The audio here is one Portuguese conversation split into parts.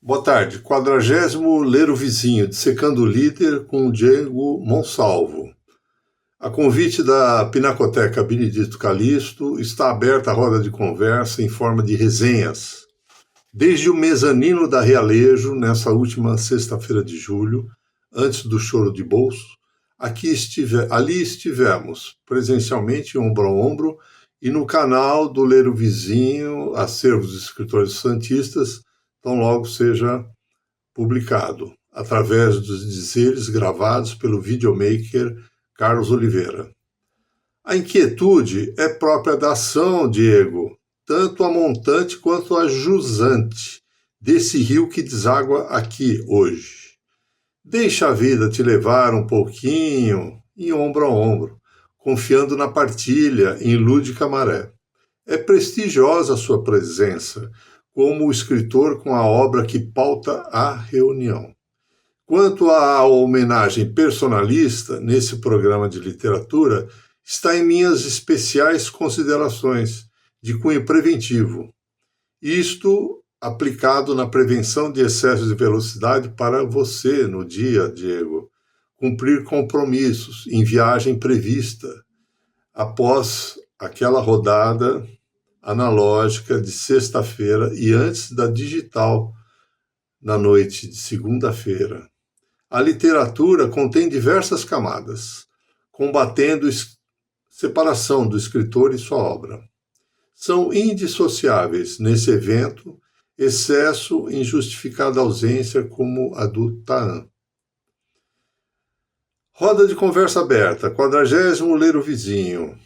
Boa tarde. 40º Ler o Vizinho, Dissecando o Líder, com o Diego Monsalvo. A convite da Pinacoteca Benedito Calixto, está aberta a roda de conversa em forma de resenhas. Desde o mezanino da Realejo, nessa última sexta-feira de julho, antes do choro de bolso, ali estivemos, presencialmente, ombro a ombro, e no canal do Ler o Vizinho, Acervos de Escritores Santistas, tão logo seja publicado, através dos dizeres gravados pelo videomaker Carlos Oliveira. A inquietude é própria da ação, Diego, tanto a montante quanto a jusante, desse rio que deságua aqui hoje. Deixa a vida te levar um pouquinho, em ombro a ombro, confiando na partilha, em lúdica maré. É prestigiosa a sua presença, como o escritor com a obra que pauta a reunião. Quanto à homenagem personalista nesse programa de literatura, está em minhas especiais considerações de cunho preventivo. Isto aplicado na prevenção de excesso de velocidade para você no dia, Diego. Cumprir compromissos em viagem prevista após aquela rodada analógica de sexta-feira e antes da digital na noite de segunda-feira. A literatura contém diversas camadas, combatendo separação do escritor e sua obra. São indissociáveis nesse evento excesso em justificada ausência como a do Taan. Roda de conversa aberta, 40º Ler o Vizinho.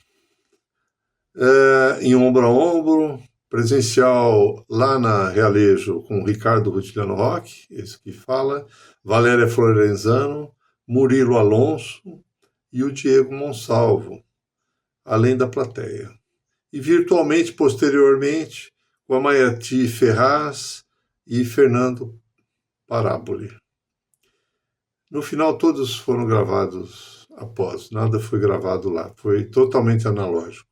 Em ombro a ombro, presencial lá na Realejo com o Ricardo Rutiliano Roque, esse que fala, Valéria Florenzano, Murilo Alonso e o Diego Monsalvo, além da plateia. E virtualmente, posteriormente, com a Maiati Ferraz e Fernando Paráboli. No final, todos foram gravados após, nada foi gravado lá, foi totalmente analógico.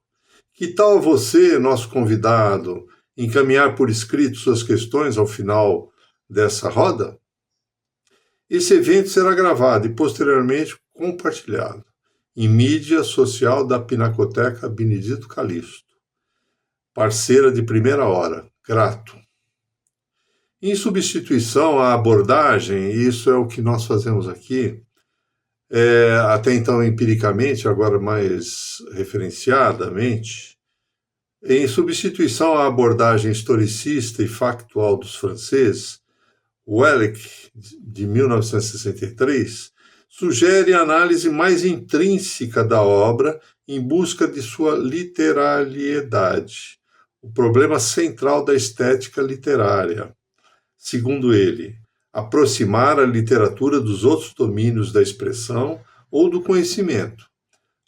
Que tal você, nosso convidado, encaminhar por escrito suas questões ao final dessa roda? Esse evento será gravado e posteriormente compartilhado em mídia social da Pinacoteca Benedito Calixto. Parceira de primeira hora, grato. Em substituição à abordagem, e isso é o que nós fazemos aqui, até então empiricamente, agora mais referenciadamente, em substituição à abordagem historicista e factual dos franceses, Welleck, de 1963, sugere a análise mais intrínseca da obra em busca de sua literariedade, o problema central da estética literária. Segundo ele, aproximar a literatura dos outros domínios da expressão ou do conhecimento,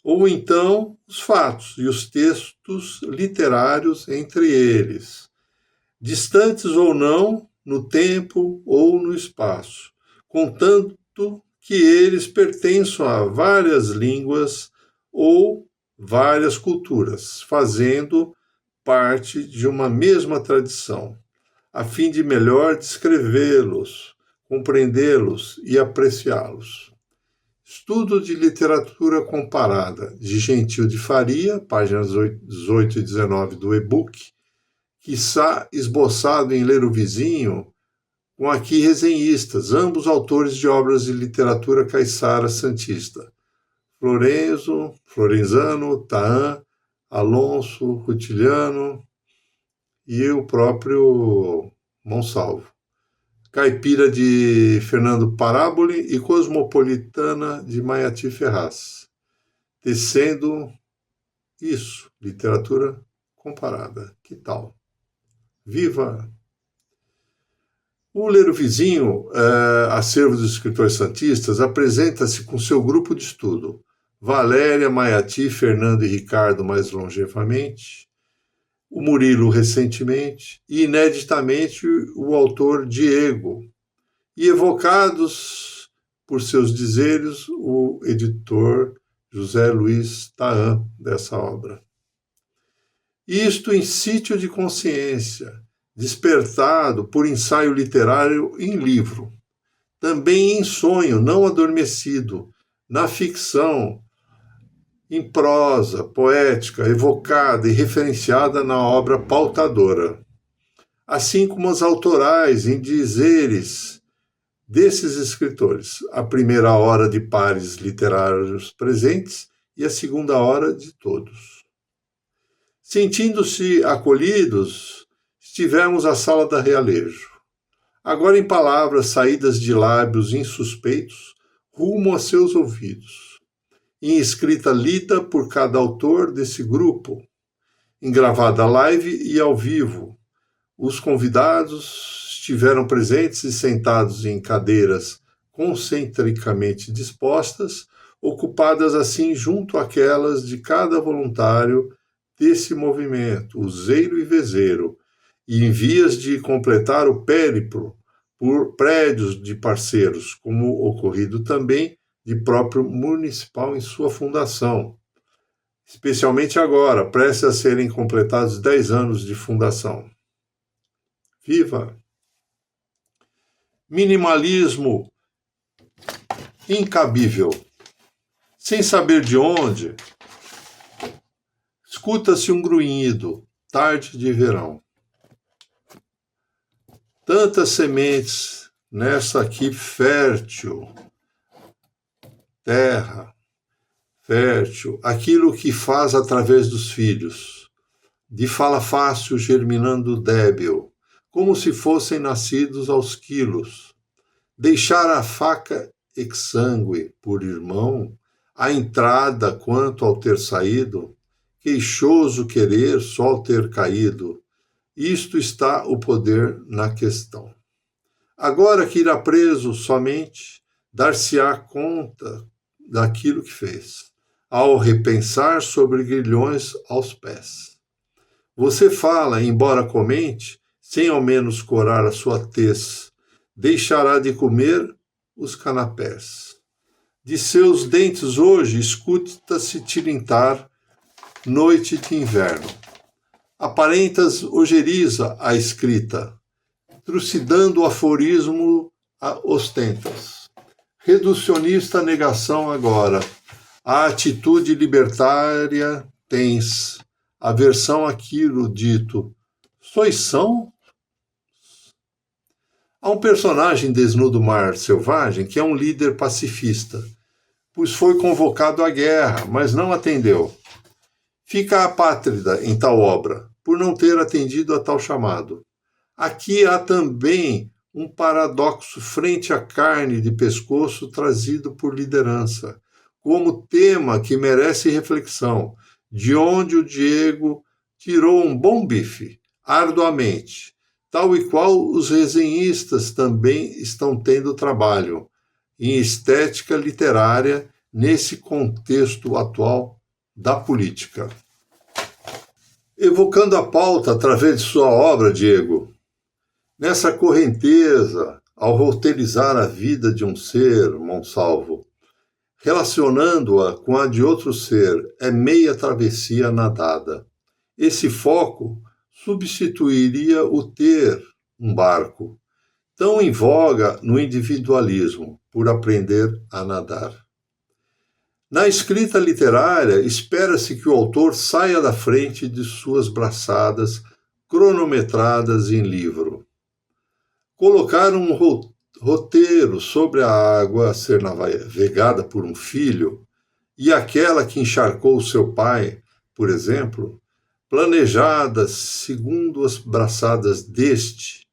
ou então os fatos e os textos literários entre eles, distantes ou não no tempo ou no espaço, contanto que eles pertençam a várias línguas ou várias culturas, fazendo parte de uma mesma tradição, a fim de melhor descrevê-los, compreendê-los e apreciá-los. Estudo de literatura comparada, de Gentil de Faria, páginas 18 e 19 do e-book, que está esboçado em Ler o Vizinho, com aqui resenhistas, ambos autores de obras de literatura caiçara santista. Florenzano, Taan, Alonso, Rutiliano e o próprio Monsalvo. Caipira de Fernando Paráboli e Cosmopolitana de Maiati Ferraz. Tecendo isso, literatura comparada. Que tal? Viva! O Ler o Vizinho, Acervo dos Escritores Santistas, apresenta-se com seu grupo de estudo. Valéria, Maiati, Fernando e Ricardo mais longevamente, o Murilo recentemente, e ineditamente o autor Diego, e evocados por seus dizeres o editor José Luiz Taan dessa obra. Isto em sítio de consciência, despertado por ensaio literário em livro, também em sonho não adormecido, na ficção, em prosa, poética, evocada e referenciada na obra pautadora, assim como as autorais em dizeres desses escritores, a primeira hora de pares literários presentes e a segunda hora de todos. Sentindo-se acolhidos, estivemos à sala da Realejo, agora em palavras saídas de lábios insuspeitos, rumo a seus ouvidos, em escrita lida por cada autor desse grupo, em gravada live e ao vivo. Os convidados estiveram presentes e sentados em cadeiras concentricamente dispostas, ocupadas assim junto àquelas de cada voluntário desse movimento, useiro e vezeiro, e em vias de completar o périplo por prédios de parceiros, como ocorrido também de próprio municipal em sua fundação, especialmente agora, prestes a serem completados 10 anos de fundação. Viva! Minimalismo incabível. Sem saber de onde, escuta-se um grunhido, tarde de verão. Tantas sementes nessa aqui fértil terra, fértil, aquilo que faz através dos filhos, de fala fácil germinando débil, como se fossem nascidos aos quilos. Deixar a faca exangue por irmão, a entrada quanto ao ter saído, queixoso querer só ao ter caído, isto está o poder na questão. Agora que irá preso somente, dar-se-á conta daquilo que fez, ao repensar sobre grilhões aos pés. Você fala, embora comente, sem ao menos corar a sua tez, deixará de comer os canapés. De seus dentes hoje escuta-se tilintar noite de inverno. Aparentas ojeriza a escrita, trucidando o aforismo ostentas. Reducionista negação agora, a atitude libertária tens, aversão àquilo dito, sois são? Há um personagem desnudo mar selvagem que é um líder pacifista, pois foi convocado à guerra, mas não atendeu. Fica apátrida em tal obra, por não ter atendido a tal chamado. Aqui há também um paradoxo frente à carne de pescoço trazido por liderança, como tema que merece reflexão, de onde o Diego tirou um bom bife, arduamente, tal e qual os resenhistas também estão tendo trabalho em estética literária nesse contexto atual da política. Evocando a pauta através de sua obra, Diego, nessa correnteza, ao roteirizar a vida de um ser, Monsalvo, relacionando-a com a de outro ser, é meia travessia nadada. Esse foco substituiria o ter um barco, tão em voga no individualismo, por aprender a nadar. Na escrita literária, espera-se que o autor saia da frente de suas braçadas cronometradas em livro. Colocar um roteiro sobre a água a ser navegada por um filho e aquela que encharcou seu pai, por exemplo, planejadas segundo as braçadas deste,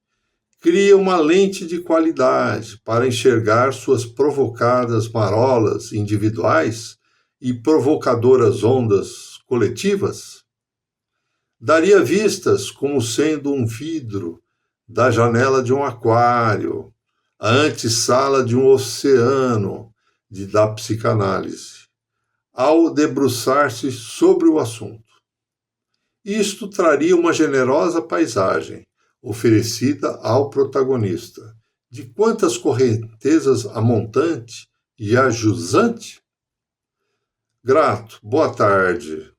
cria uma lente de qualidade para enxergar suas provocadas marolas individuais e provocadoras ondas coletivas? Daria vistas como sendo um vidro da janela de um aquário, a antessala de um oceano da psicanálise, ao debruçar-se sobre o assunto. Isto traria uma generosa paisagem, oferecida ao protagonista, de quantas correntezas a montante e a jusante? Grato, boa tarde,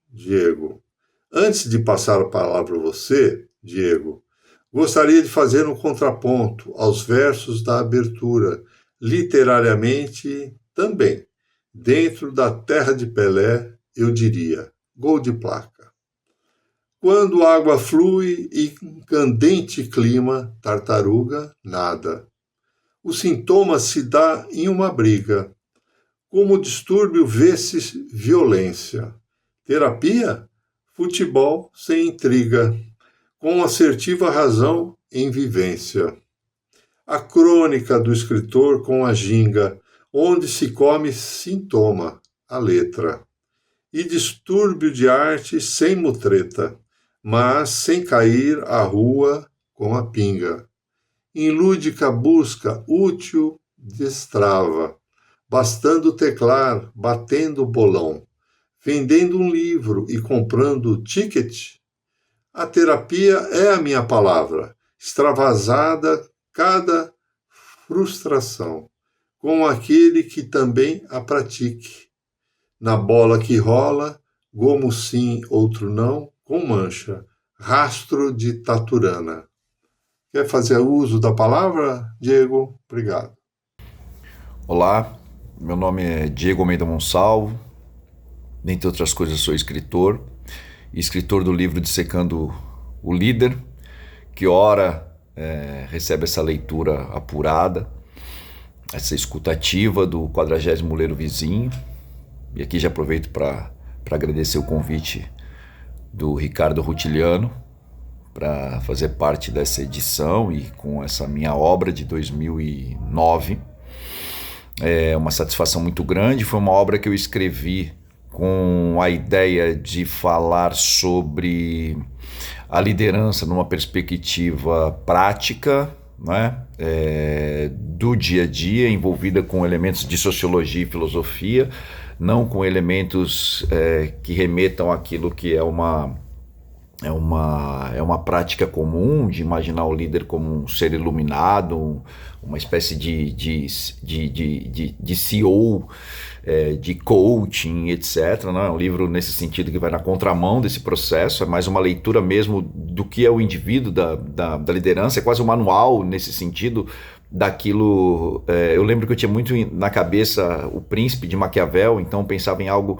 Diego. Antes de passar a palavra a você, Diego, Gostaria de fazer um contraponto aos versos da abertura, literariamente também. Dentro da terra de Pelé, eu diria, gol de placa. Quando água flui em candente clima, tartaruga, nada. O sintoma se dá em uma briga. Como distúrbio vê-se violência. Terapia? Futebol sem intriga. Com assertiva razão em vivência. A crônica do escritor com a ginga, onde se come sintoma, a letra. E distúrbio de arte sem mutreta, mas sem cair à rua com a pinga. Em lúdica busca útil destrava, bastando teclar, batendo bolão, vendendo um livro e comprando ticket. A terapia é a minha palavra, extravasada cada frustração, com aquele que também a pratique. Na bola que rola, gomo sim, outro não, com mancha, rastro de taturana. Quer fazer uso da palavra, Diego? Obrigado. Olá, meu nome é Diego Almeida Monsalvo, dentre outras coisas sou escritor do livro Dissecando o Líder, que ora recebe essa leitura apurada, essa escutativa do 40º Leiro Vizinho. E aqui já aproveito para agradecer o convite do Ricardo Rutiliano para fazer parte dessa edição e com essa minha obra de 2009. É uma satisfação muito grande, foi uma obra que eu escrevi com a ideia de falar sobre a liderança numa perspectiva prática, né? Do dia a dia, envolvida com elementos de sociologia e filosofia, não com elementos que remetam àquilo que é uma prática comum de imaginar o líder como um ser iluminado, uma espécie de CEO, de coaching, etc. Não é um livro nesse sentido que vai na contramão desse processo, é mais uma leitura mesmo do que é o indivíduo da liderança, é quase um manual nesse sentido daquilo. Eu lembro que eu tinha muito na cabeça O Príncipe de Maquiavel, então pensava em algo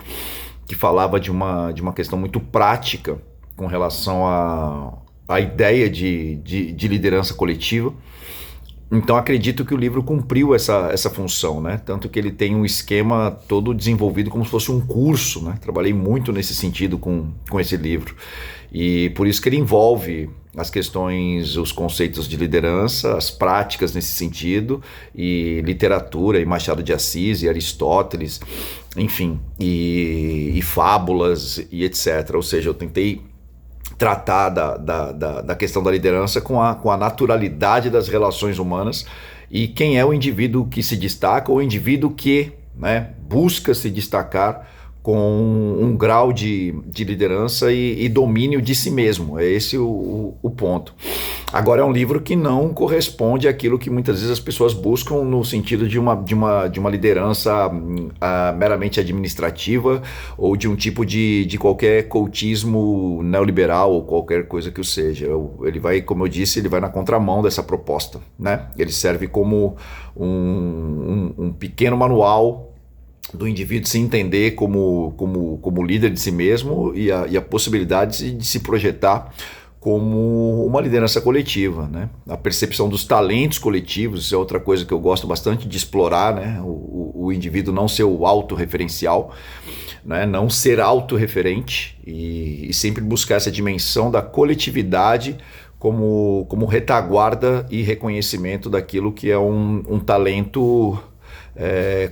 que falava de uma questão muito prática com relação à ideia de liderança coletiva. Então acredito que o livro cumpriu essa função, né? Tanto que ele tem um esquema todo desenvolvido como se fosse um curso, né? Trabalhei muito nesse sentido com esse livro. E por isso que ele envolve as questões, os conceitos de liderança, as práticas nesse sentido, e literatura, e Machado de Assis, e Aristóteles, enfim, e fábulas, e etc. Ou seja, eu tentei tratar da questão da liderança com a naturalidade das relações humanas e quem é o indivíduo que se destaca, ou o indivíduo que, né, busca se destacar com um grau de liderança e domínio de si mesmo. É esse o ponto. Agora, é um livro que não corresponde àquilo que muitas vezes as pessoas buscam no sentido de uma liderança meramente administrativa, ou de um tipo de qualquer coachismo neoliberal ou qualquer coisa que o seja. Ele vai, como eu disse, ele vai na contramão dessa proposta, né? Ele serve como um pequeno manual do indivíduo se entender como líder de si mesmo e a possibilidade de se projetar como uma liderança coletiva, né? A percepção dos talentos coletivos, isso é outra coisa que eu gosto bastante de explorar, né? O indivíduo não ser o autorreferencial, né? Não ser autorreferente e sempre buscar essa dimensão da coletividade como retaguarda e reconhecimento daquilo que é um talento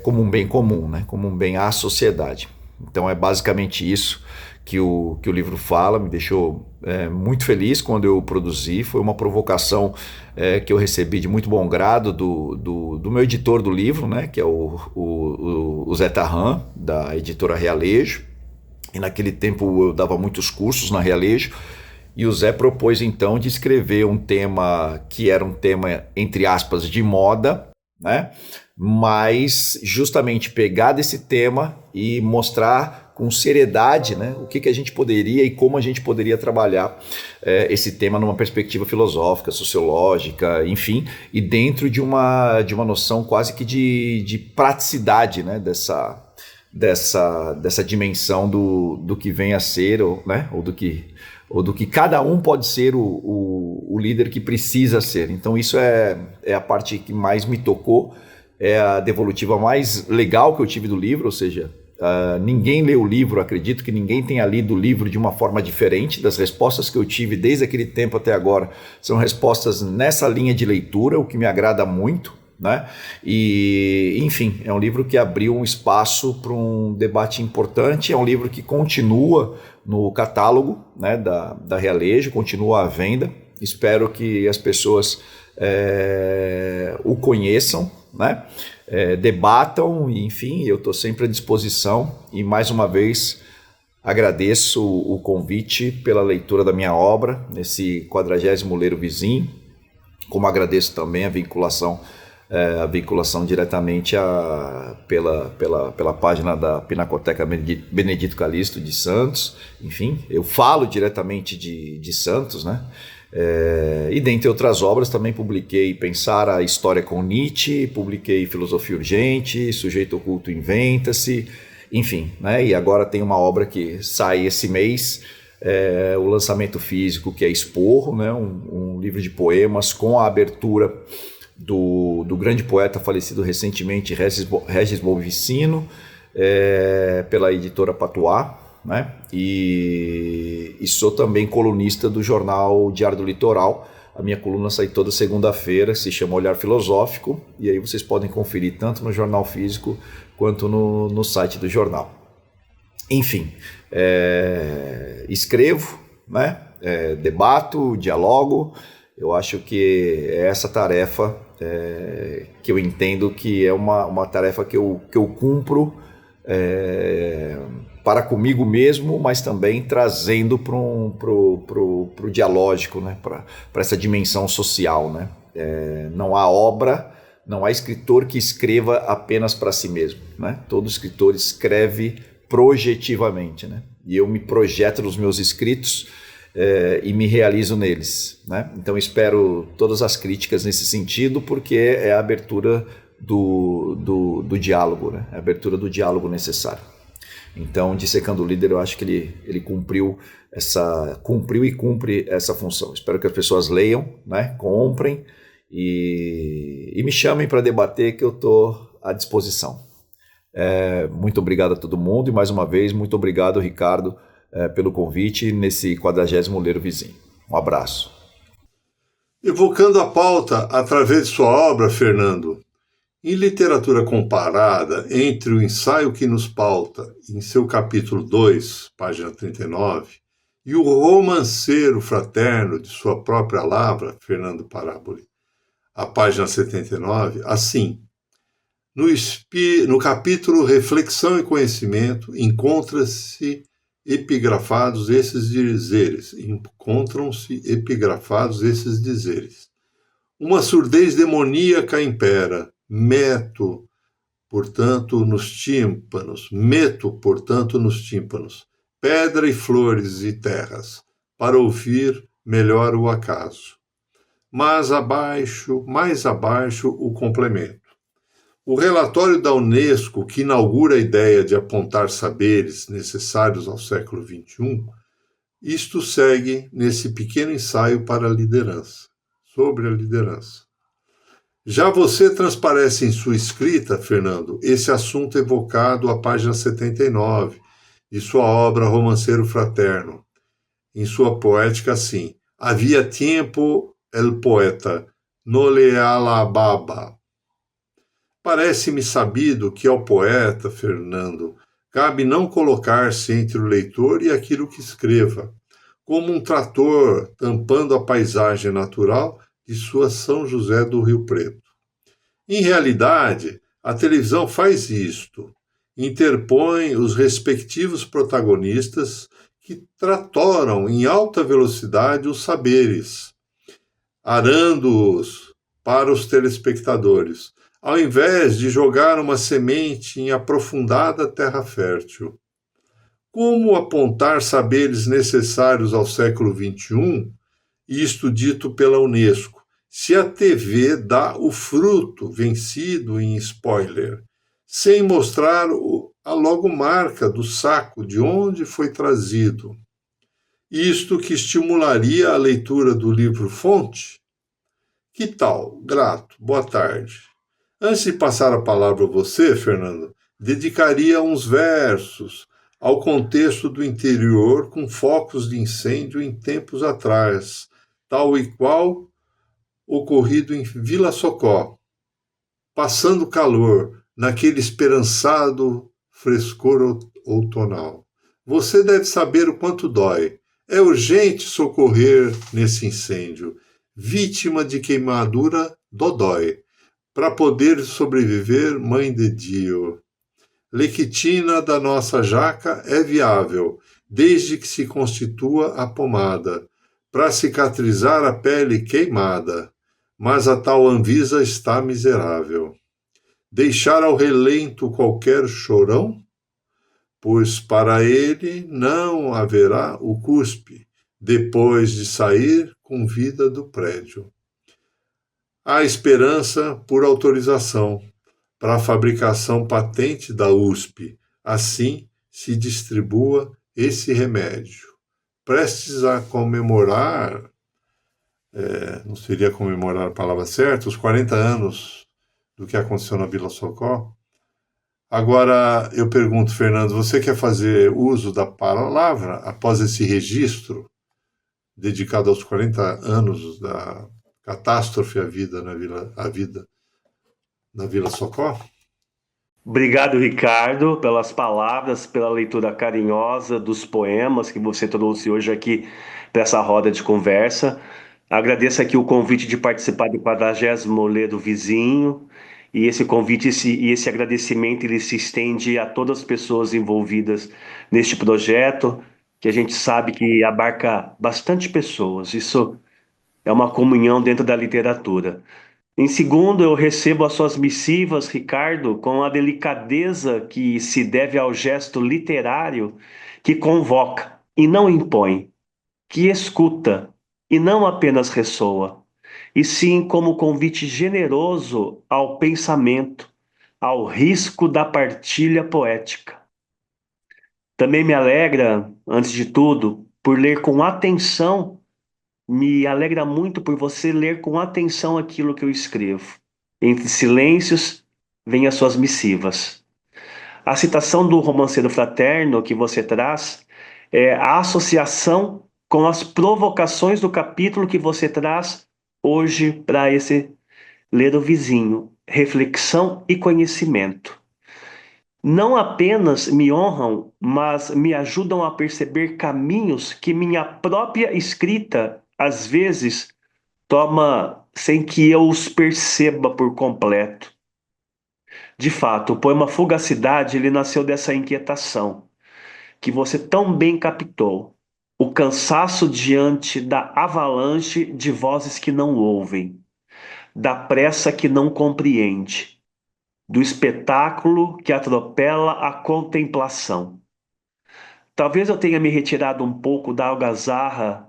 como um bem comum, né? Como um bem à sociedade. Então é basicamente isso que o livro fala. Me deixou muito feliz quando eu produzi. Foi uma provocação que eu recebi de muito bom grado do meu editor do livro, né? Que é o Zé Tarran, da editora Realejo. E naquele tempo eu dava muitos cursos na Realejo. E o Zé propôs então de escrever um tema que era um tema, entre aspas, de moda, né? Mas justamente pegar desse tema e mostrar com seriedade, né, o que a gente poderia e como a gente poderia trabalhar esse tema numa perspectiva filosófica, sociológica, enfim, e dentro de uma noção quase que de praticidade, né, dessa dimensão do que vem a ser, né, ou do que cada um pode ser o líder que precisa ser. Então isso é a parte que mais me tocou, é a devolutiva mais legal que eu tive do livro, ou seja, ninguém leu o livro, acredito que ninguém tenha lido o livro de uma forma diferente. Das respostas que eu tive desde aquele tempo até agora são respostas nessa linha de leitura, o que me agrada muito, né? E, enfim, é um livro que abriu um espaço para um debate importante, é um livro que continua no catálogo, né, da Realejo, continua à venda. Espero que as pessoas o conheçam, né? Debatam, enfim, eu estou sempre à disposição e mais uma vez agradeço o convite pela leitura da minha obra nesse 40º Ler o Vizinho, como agradeço também a vinculação diretamente pela página da Pinacoteca Benedito Calixto de Santos. Enfim, eu falo diretamente de Santos, né? E dentre outras obras também publiquei Pensar a História com Nietzsche, publiquei Filosofia Urgente, Sujeito Oculto Inventa-se, enfim, né? E agora tem uma obra que sai esse mês, o lançamento físico, que é Esporro, né? Um livro de poemas com a abertura do grande poeta falecido recentemente, Regis Bolvicino, pela editora Patois, né? E sou também colunista do jornal Diário do Litoral. A minha coluna sai toda segunda-feira, se chama Olhar Filosófico, e aí vocês podem conferir tanto no jornal físico quanto no site do jornal. Enfim, escrevo, né? Debato, dialogo. Eu acho que é essa tarefa que eu entendo que é uma tarefa que eu cumpro para comigo mesmo, mas também trazendo para o dialógico, né? Para essa dimensão social, né? Não há obra, não há escritor que escreva apenas para si mesmo, né? Todo escritor escreve projetivamente, né? E eu me projeto nos meus escritos e me realizo neles, né? Então espero todas as críticas nesse sentido, porque é a abertura do diálogo, né? A abertura do diálogo necessário. Então, Dissecando o Líder, eu acho que ele cumpriu e cumpre essa função. Espero que as pessoas leiam, né? Comprem e me chamem para debater, que eu estou à disposição. Muito obrigado a todo mundo e mais uma vez, muito obrigado, Ricardo, pelo convite nesse 40º Ler o Vizinho. Um abraço. Evocando a pauta através de sua obra, Fernando, em literatura comparada, entre o ensaio que nos pauta, em seu capítulo 2, página 39, e o romanceiro fraterno de sua própria lavra, Fernando Paráboli, a página 79, assim: no capítulo Reflexão e Conhecimento, encontram-se epigrafados esses dizeres. Uma surdez demoníaca impera, meto, portanto, nos tímpanos, pedra e flores e terras, para ouvir melhor o acaso. Mas mais abaixo, o complemento. O relatório da Unesco, que inaugura a ideia de apontar saberes necessários ao século XXI, isto segue nesse pequeno ensaio sobre a liderança. Já você transparece em sua escrita, Fernando, esse assunto evocado à página 79 de sua obra Romanceiro Fraterno. Em sua poética, assim: havia tempo el poeta, no le alababa. Parece-me sabido que ao poeta, Fernando, cabe não colocar-se entre o leitor e aquilo que escreva, como um trator tampando a paisagem natural de sua São José do Rio Preto. Em realidade, a televisão faz isto, interpõe os respectivos protagonistas que tratoram em alta velocidade os saberes, arando-os para os telespectadores, ao invés de jogar uma semente em aprofundada terra fértil. Como apontar saberes necessários ao século XXI, isto dito pela Unesco, se a TV dá o fruto vencido em spoiler, sem mostrar a logomarca do saco de onde foi trazido? Isto que estimularia a leitura do livro-fonte? Que tal? Grato. Boa tarde. Antes de passar a palavra a você, Fernando, dedicaria uns versos ao contexto do interior com focos de incêndio em tempos atrás, tal e qual ocorrido em Vila Socó, passando calor naquele esperançado frescor outonal. Você deve saber o quanto dói. É urgente socorrer nesse incêndio, vítima de queimadura dodói, para poder sobreviver, mãe de Dio. Lequitina da nossa jaca é viável, desde que se constitua a pomada, para cicatrizar a pele queimada, mas a tal Anvisa está miserável. Deixar ao relento qualquer chorão? Pois para ele não haverá o cuspe, depois de sair com vida do prédio. Há esperança por autorização para a fabricação patente da USP, assim se distribua esse remédio. Prestes a comemorar, não seria comemorar a palavra certa, os 40 anos do que aconteceu na Vila Socó. Agora eu pergunto, Fernando, você quer fazer uso da palavra após esse registro dedicado aos 40 anos da catástrofe à vida na Vila Socó? Obrigado, Ricardo, pelas palavras, pela leitura carinhosa dos poemas que você trouxe hoje aqui para essa roda de conversa. Agradeço aqui o convite de participar do 40º Lê do Vizinho, e esse convite e esse agradecimento ele se estende a todas as pessoas envolvidas neste projeto, que a gente sabe que abarca bastante pessoas. Isso é uma comunhão dentro da literatura. Em segundo, eu recebo as suas missivas, Ricardo, com a delicadeza que se deve ao gesto literário que convoca e não impõe, que escuta e não apenas ressoa, e sim como convite generoso ao pensamento, ao risco da partilha poética. Também me alegra, antes de tudo, por ler com atenção. Me alegra muito por você ler com atenção aquilo que eu escrevo. Entre silêncios, vêm as suas missivas. A citação do romanceiro fraterno que você traz é a associação com as provocações do capítulo que você traz hoje para esse Ler o Vizinho, reflexão e conhecimento. Não apenas me honram, mas me ajudam a perceber caminhos que minha própria escrita às vezes toma sem que eu os perceba por completo. De fato, o poema Fugacidade ele nasceu dessa inquietação que você tão bem captou. O cansaço diante da avalanche de vozes que não ouvem, da pressa que não compreende, do espetáculo que atropela a contemplação. Talvez eu tenha me retirado um pouco da algazarra,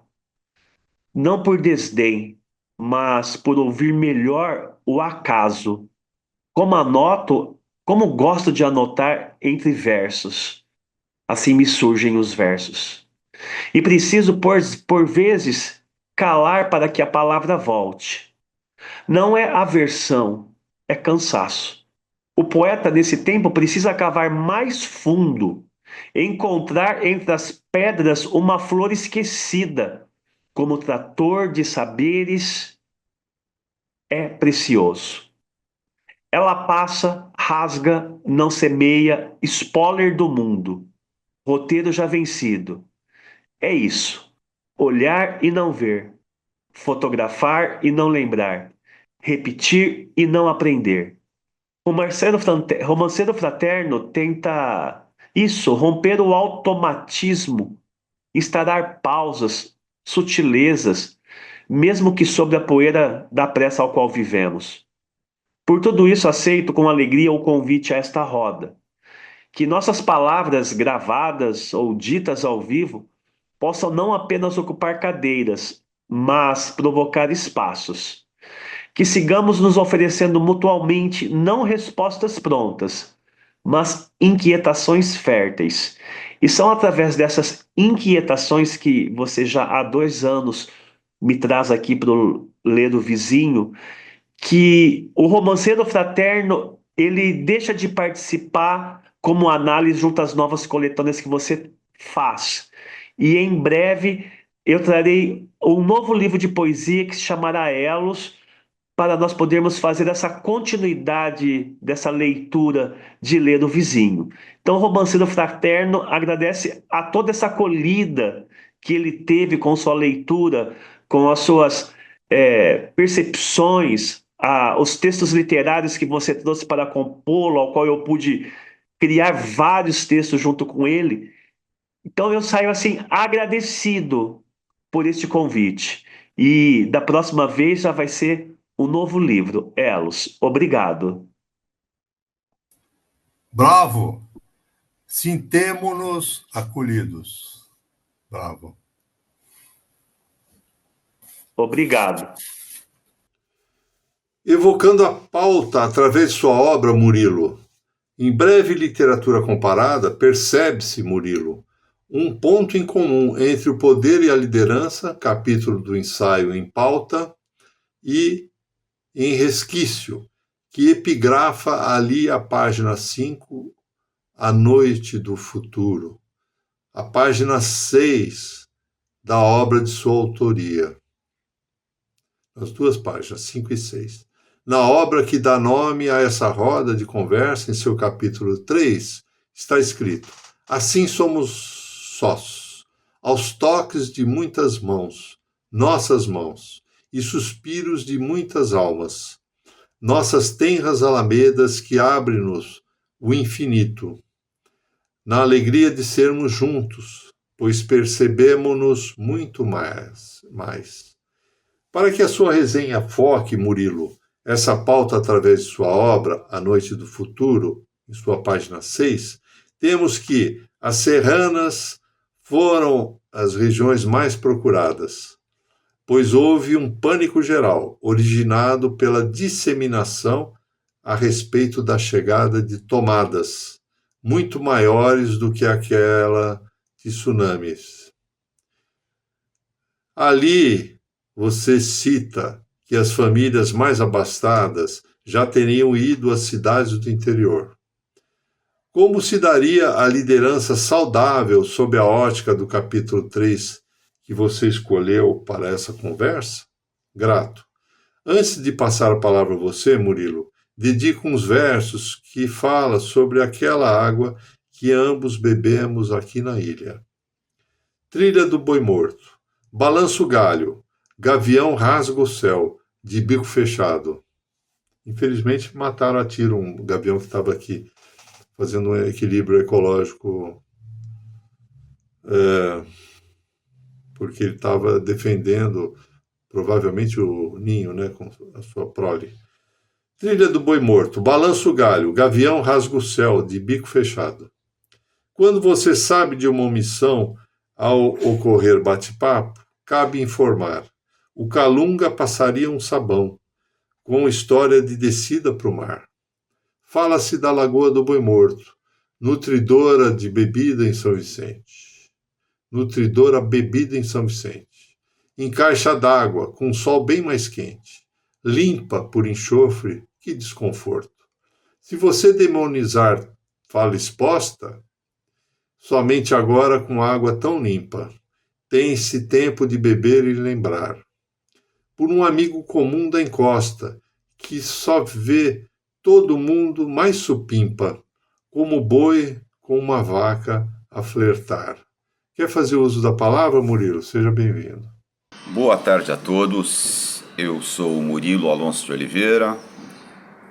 não por desdém, mas por ouvir melhor o acaso. Como gosto de anotar entre versos. Assim me surgem os versos. E preciso, por vezes, calar para que a palavra volte. Não é aversão, é cansaço. O poeta, nesse tempo, precisa cavar mais fundo, encontrar entre as pedras uma flor esquecida, como trator de saberes é precioso. Ela passa, rasga, não semeia, spoiler do mundo, roteiro já vencido. É isso, olhar e não ver, fotografar e não lembrar, repetir e não aprender. O romanceiro fraterno tenta isso, romper o automatismo, instaurar pausas, sutilezas, mesmo que sobre a poeira da pressa ao qual vivemos. Por tudo isso, aceito com alegria o convite a esta roda. que nossas palavras gravadas ou ditas ao vivo possam não apenas ocupar cadeiras, mas provocar espaços. Que sigamos nos oferecendo mutualmente não respostas prontas, mas inquietações férteis. E são através dessas inquietações que você já há 2 anos me traz aqui para ler o vizinho, que o romanceiro fraterno ele deixa de participar como análise junto às novas coletâneas que você faz. E em breve eu trarei um novo livro de poesia que se chamará Elos, para nós podermos fazer essa continuidade dessa leitura de ler o vizinho. Então, o romanceiro fraterno agradece a toda essa acolhida que ele teve com sua leitura, com as suas percepções, os textos literários que você trouxe para compô-lo, ao qual eu pude criar vários textos junto com ele. Então, eu saio assim agradecido por este convite. E da próxima vez já vai ser um novo livro. Elos, obrigado. Bravo! Sintemo-nos acolhidos. Bravo. Obrigado. Evocando a pauta através de sua obra, Murilo, em breve literatura comparada, percebe-se, Murilo, um ponto em comum entre o poder e a liderança, capítulo do ensaio em pauta, e em resquício, que epigrafa ali a página 5, A Noite do Futuro, a página 6 da obra de sua autoria. As duas páginas, 5 e 6. Na obra que dá nome a essa roda de conversa, em seu capítulo 3, está escrito: assim somos sós, aos toques de muitas mãos, nossas mãos, e suspiros de muitas almas, nossas tenras alamedas que abrem-nos o infinito, na alegria de sermos juntos, pois percebemo-nos muito mais. Para que a sua resenha foque, Murilo, essa pauta através de sua obra, A Noite do Futuro, em sua página 6, temos que as serranas foram as regiões mais procuradas, pois houve um pânico geral, originado pela disseminação a respeito da chegada de tomadas, muito maiores do que aquela de tsunamis. Ali, você cita que as famílias mais abastadas já teriam ido às cidades do interior. Como se daria a liderança saudável sob a ótica do capítulo 3 que você escolheu para essa conversa? Grato. Antes de passar a palavra a você, Murilo, dedico uns versos que fala sobre aquela água que ambos bebemos aqui na ilha. Trilha do Boi Morto. Balança o galho. Gavião rasga o céu, de bico fechado. Infelizmente, mataram a tiro um gavião que estava aqui, fazendo um equilíbrio ecológico, porque ele estava defendendo, provavelmente, o ninho, né, com a sua prole. Trilha do Boi Morto. Balança o galho. Gavião rasga o céu, de bico fechado. Quando você sabe de uma omissão ao ocorrer bate-papo, cabe informar. O Calunga passaria um sabão, com história de descida para o mar. Fala-se da Lagoa do Boi Morto, nutridora de bebida em São Vicente. Nutridora bebida em São Vicente. Em caixa d'água, com um sol bem mais quente. Limpa por enxofre, que desconforto. Se você demonizar fala exposta, somente agora com água tão limpa. Tem-se tempo de beber e lembrar. Por um amigo comum da encosta, que só vê todo mundo mais supimpa, como boi com uma vaca a flertar. Quer fazer uso da palavra, Murilo? Seja bem-vindo. Boa tarde a todos. Eu sou o Murilo Alonso de Oliveira,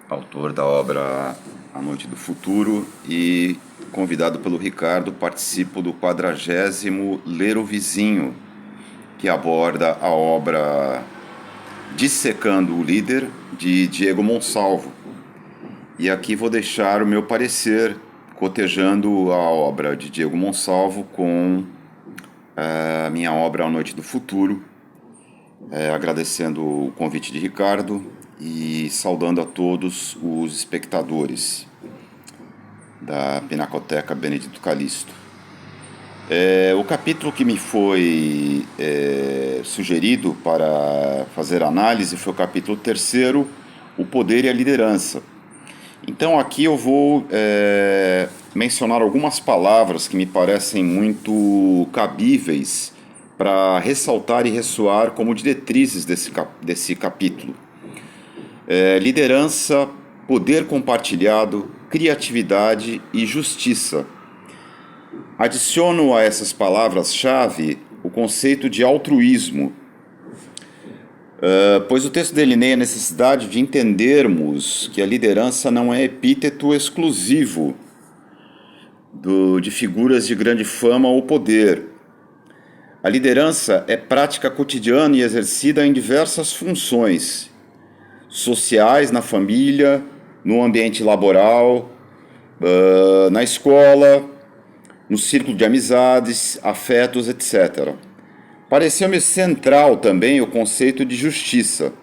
autor da obra A Noite do Futuro e, convidado pelo Ricardo, participo do 40º Ler o Vizinho, que aborda a obra Dissecando o Líder, de Diego Monsalvo. E aqui vou deixar o meu parecer cotejando a obra de Diego Monsalvo com a minha obra A Noite do Futuro, agradecendo o convite de Ricardo e saudando a todos os espectadores da Pinacoteca Benedito Calixto. O capítulo que me foi sugerido para fazer análise foi o capítulo 3º, O Poder e a Liderança. Então aqui eu vou mencionar algumas palavras que me parecem muito cabíveis para ressaltar e ressoar como diretrizes desse capítulo. Liderança, poder compartilhado, criatividade e justiça. Adiciono a essas palavras-chave o conceito de altruísmo, pois o texto delineia a necessidade de entendermos que a liderança não é epíteto exclusivo de figuras de grande fama ou poder. A liderança é prática cotidiana e exercida em diversas funções sociais, na família, no ambiente laboral, na escola, no círculo de amizades, afetos, etc. Pareceu-me central também o conceito de justiça.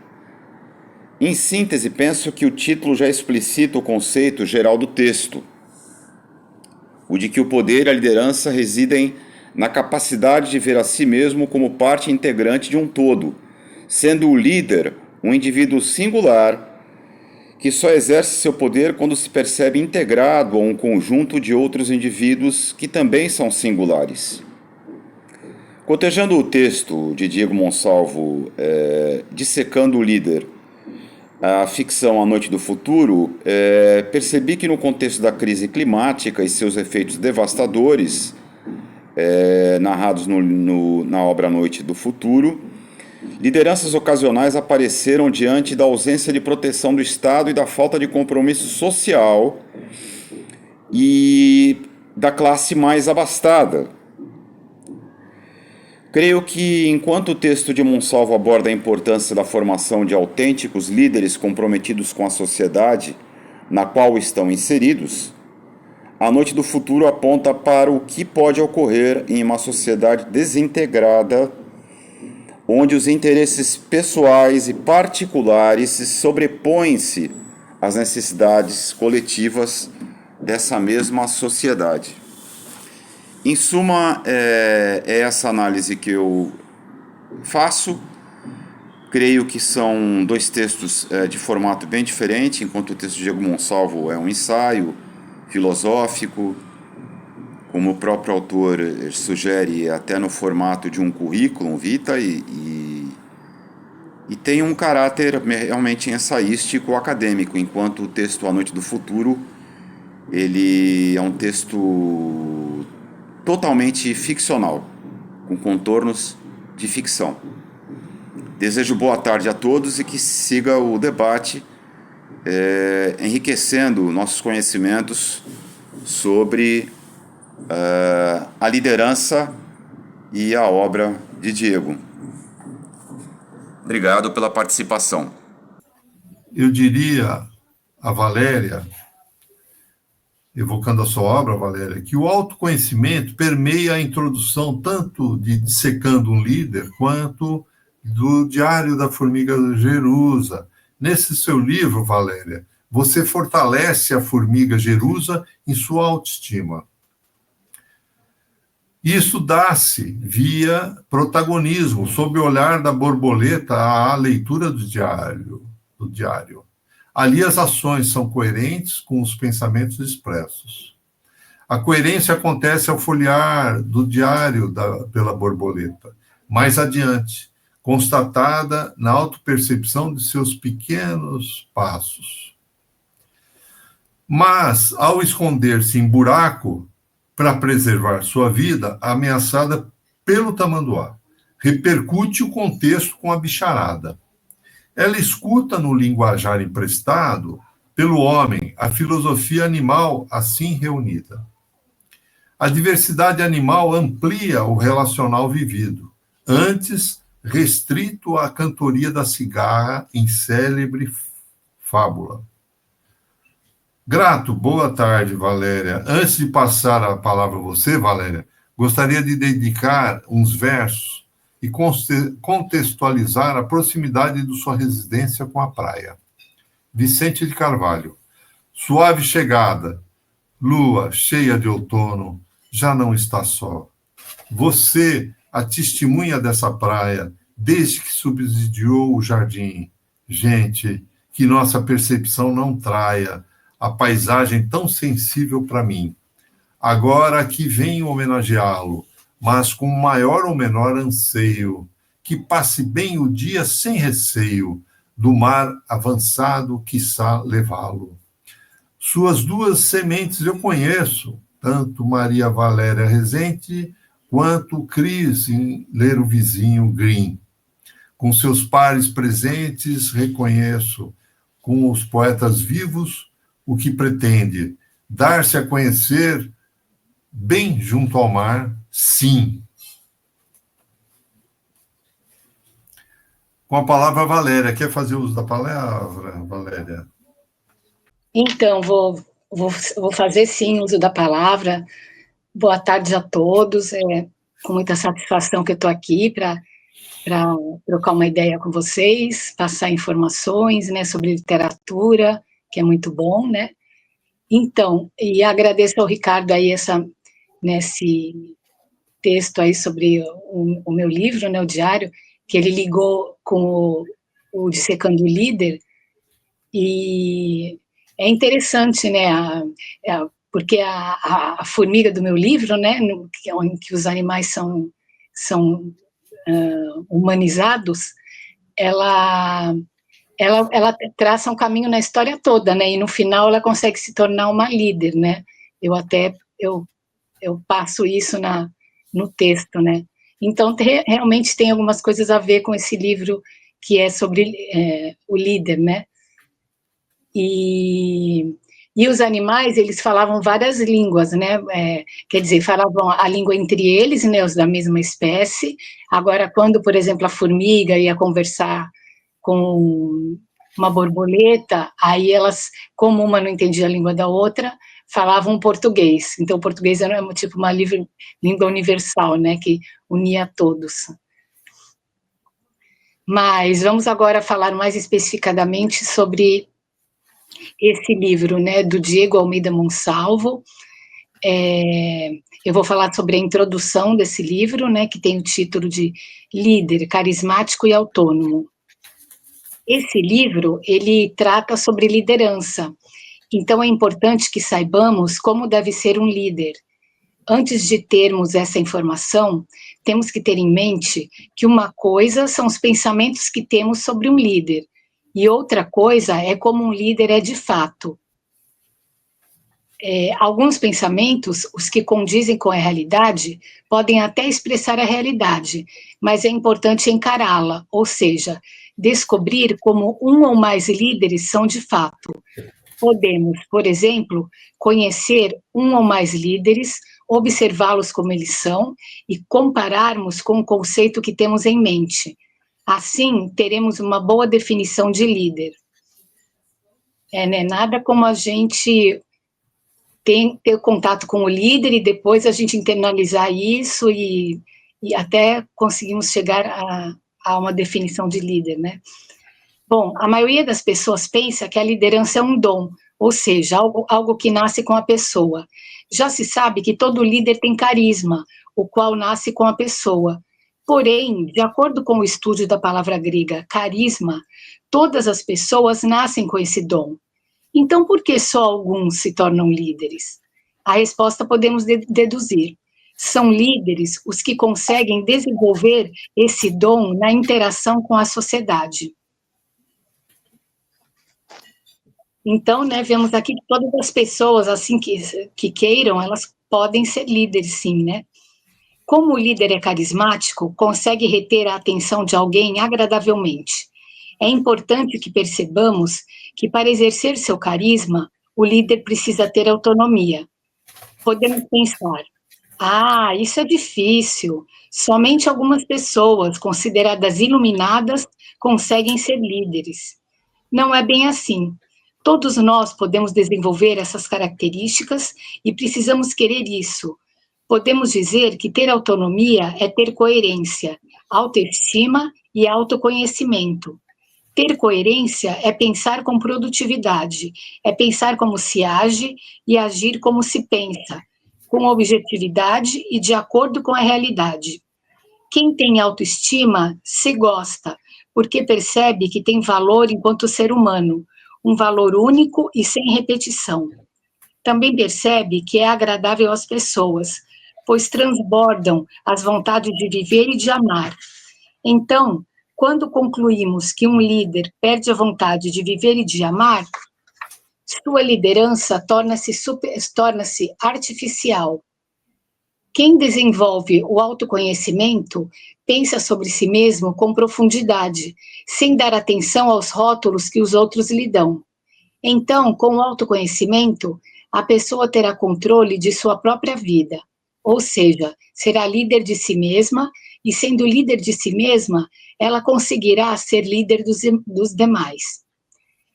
Em síntese, penso que o título já explicita o conceito geral do texto, o de que o poder e a liderança residem na capacidade de ver a si mesmo como parte integrante de um todo, sendo o líder um indivíduo singular que só exerce seu poder quando se percebe integrado a um conjunto de outros indivíduos que também são singulares. Cotejando o texto de Diego Monsalvo, Dissecando o Líder, a ficção A Noite do Futuro, percebi que no contexto da crise climática e seus efeitos devastadores, narrados na obra A Noite do Futuro, lideranças ocasionais apareceram diante da ausência de proteção do Estado e da falta de compromisso social e da classe mais abastada. Creio que, enquanto o texto de Monsalvo aborda a importância da formação de autênticos líderes comprometidos com a sociedade na qual estão inseridos, A Noite do Futuro aponta para o que pode ocorrer em uma sociedade desintegrada, onde os interesses pessoais e particulares se sobrepõem-se às necessidades coletivas dessa mesma sociedade. Em suma, é essa análise que eu faço. Creio que são dois textos de formato bem diferente, enquanto o texto de Diego Monsalvo é um ensaio filosófico, como o próprio autor sugere, até no formato de um currículo, vitae, e tem um caráter realmente ensaístico acadêmico, enquanto o texto A Noite do Futuro ele é um texto totalmente ficcional, com contornos de ficção. Desejo boa tarde a todos e que siga o debate, enriquecendo nossos conhecimentos sobre a liderança e a obra de Diego. Obrigado pela participação. Eu diria a Valéria, evocando a sua obra, Valéria, que o autoconhecimento permeia a introdução tanto de Dissecando um Líder quanto do Diário da Formiga Jerusa. Nesse seu livro, Valéria, você fortalece a formiga Jerusa em sua autoestima. Isso dá-se via protagonismo, sob o olhar da borboleta à leitura do diário. Ali as ações são coerentes com os pensamentos expressos. A coerência acontece ao folhear do diário pela borboleta, mais adiante, constatada na autopercepção de seus pequenos passos. Mas, ao esconder-se em buraco, para preservar sua vida, ameaçada pelo tamanduá, repercute o contexto com a bicharada. Ela escuta no linguajar emprestado pelo homem a filosofia animal assim reunida. A diversidade animal amplia o relacional vivido, antes restrito à cantoria da cigarra em célebre fábula. Grato, boa tarde, Valéria. Antes de passar a palavra a você, Valéria, gostaria de dedicar uns versos e contextualizar a proximidade de sua residência com a praia. Vicente de Carvalho. Suave chegada, lua cheia de outono, já não está só. Você, a testemunha dessa praia, desde que subsidiou o jardim. Gente, que nossa percepção não traia a paisagem tão sensível para mim. Agora aqui venho homenageá-lo, mas com maior ou menor anseio, que passe bem o dia sem receio, do mar avançado, quiçá levá-lo. Suas duas sementes eu conheço, tanto Maria Valéria Rezende, quanto Cris em Ler o Vizinho Green. Com seus pares presentes, reconheço, com os poetas vivos, o que pretende dar-se a conhecer bem junto ao mar, sim. Com a palavra, Valéria. Quer fazer uso da palavra, Valéria? Então, vou fazer sim uso da palavra. Boa tarde a todos. É com muita satisfação que eu estou aqui para trocar uma ideia com vocês, passar informações, né, sobre literatura, que é muito bom, né? Então, e agradeço ao Ricardo aí nesse texto aí sobre o meu livro, né, o diário, que ele ligou com o Dissecando o Líder, e é interessante, né, porque a formiga do meu livro, né, em que os animais são humanizados, ela traça um caminho na história toda, né, e no final ela consegue se tornar uma líder, né, eu passo isso no texto, né, então realmente tem algumas coisas a ver com esse livro que é sobre o líder, né, e os animais, eles falavam várias línguas, né, quer dizer, falavam a língua entre eles, né, os da mesma espécie. Agora, quando, por exemplo, a formiga ia conversar com uma borboleta, aí elas, como uma não entendia a língua da outra, falavam português. Então, o português era tipo uma língua universal, né, que unia todos. Mas vamos agora falar mais especificadamente sobre esse livro, né, do Diego Almeida Monsalvo. Eu vou falar sobre a introdução desse livro, né, que tem o título de Líder, Carismático e Autônomo. Esse livro, ele trata sobre liderança, então é importante que saibamos como deve ser um líder. Antes de termos essa informação, temos que ter em mente que uma coisa são os pensamentos que temos sobre um líder, e outra coisa é como um líder é de fato. Alguns pensamentos, os que condizem com a realidade, podem até expressar a realidade, mas é importante encará-la, ou seja, descobrir como um ou mais líderes são de fato. Podemos, por exemplo, conhecer um ou mais líderes, observá-los como eles são e compararmos com o conceito que temos em mente. Assim, teremos uma boa definição de líder. Né? Nada como a gente ter contato com o líder e depois a gente internalizar isso e até conseguimos chegar a uma definição de líder, né? Bom, a maioria das pessoas pensa que a liderança é um dom, ou seja, algo que nasce com a pessoa. Já se sabe que todo líder tem carisma, o qual nasce com a pessoa. Porém, de acordo com o estudo da palavra grega carisma, todas as pessoas nascem com esse dom. Então, por que só alguns se tornam líderes? A resposta podemos deduzir. São líderes os que conseguem desenvolver esse dom na interação com a sociedade. Então, né, vemos aqui que todas as pessoas, assim que queiram, elas podem ser líderes, sim, né? Como o líder é carismático, consegue reter a atenção de alguém agradavelmente. É importante que percebamos que, para exercer seu carisma, o líder precisa ter autonomia. Podemos pensar, isso é difícil, somente algumas pessoas consideradas iluminadas conseguem ser líderes. Não é bem assim. Todos nós podemos desenvolver essas características e precisamos querer isso. Podemos dizer que ter autonomia é ter coerência, autoestima e autoconhecimento. Ter coerência é pensar com produtividade, é pensar como se age e agir como se pensa, com objetividade e de acordo com a realidade. Quem tem autoestima se gosta, porque percebe que tem valor enquanto ser humano, um valor único e sem repetição. Também percebe que é agradável às pessoas, pois transbordam as vontades de viver e de amar. Então, quando concluímos que um líder perde a vontade de viver e de amar, sua liderança torna-se artificial. Quem desenvolve o autoconhecimento pensa sobre si mesmo com profundidade, sem dar atenção aos rótulos que os outros lhe dão. Então, com o autoconhecimento, a pessoa terá controle de sua própria vida, ou seja, será líder de si mesma, e sendo líder de si mesma, ela conseguirá ser líder dos demais.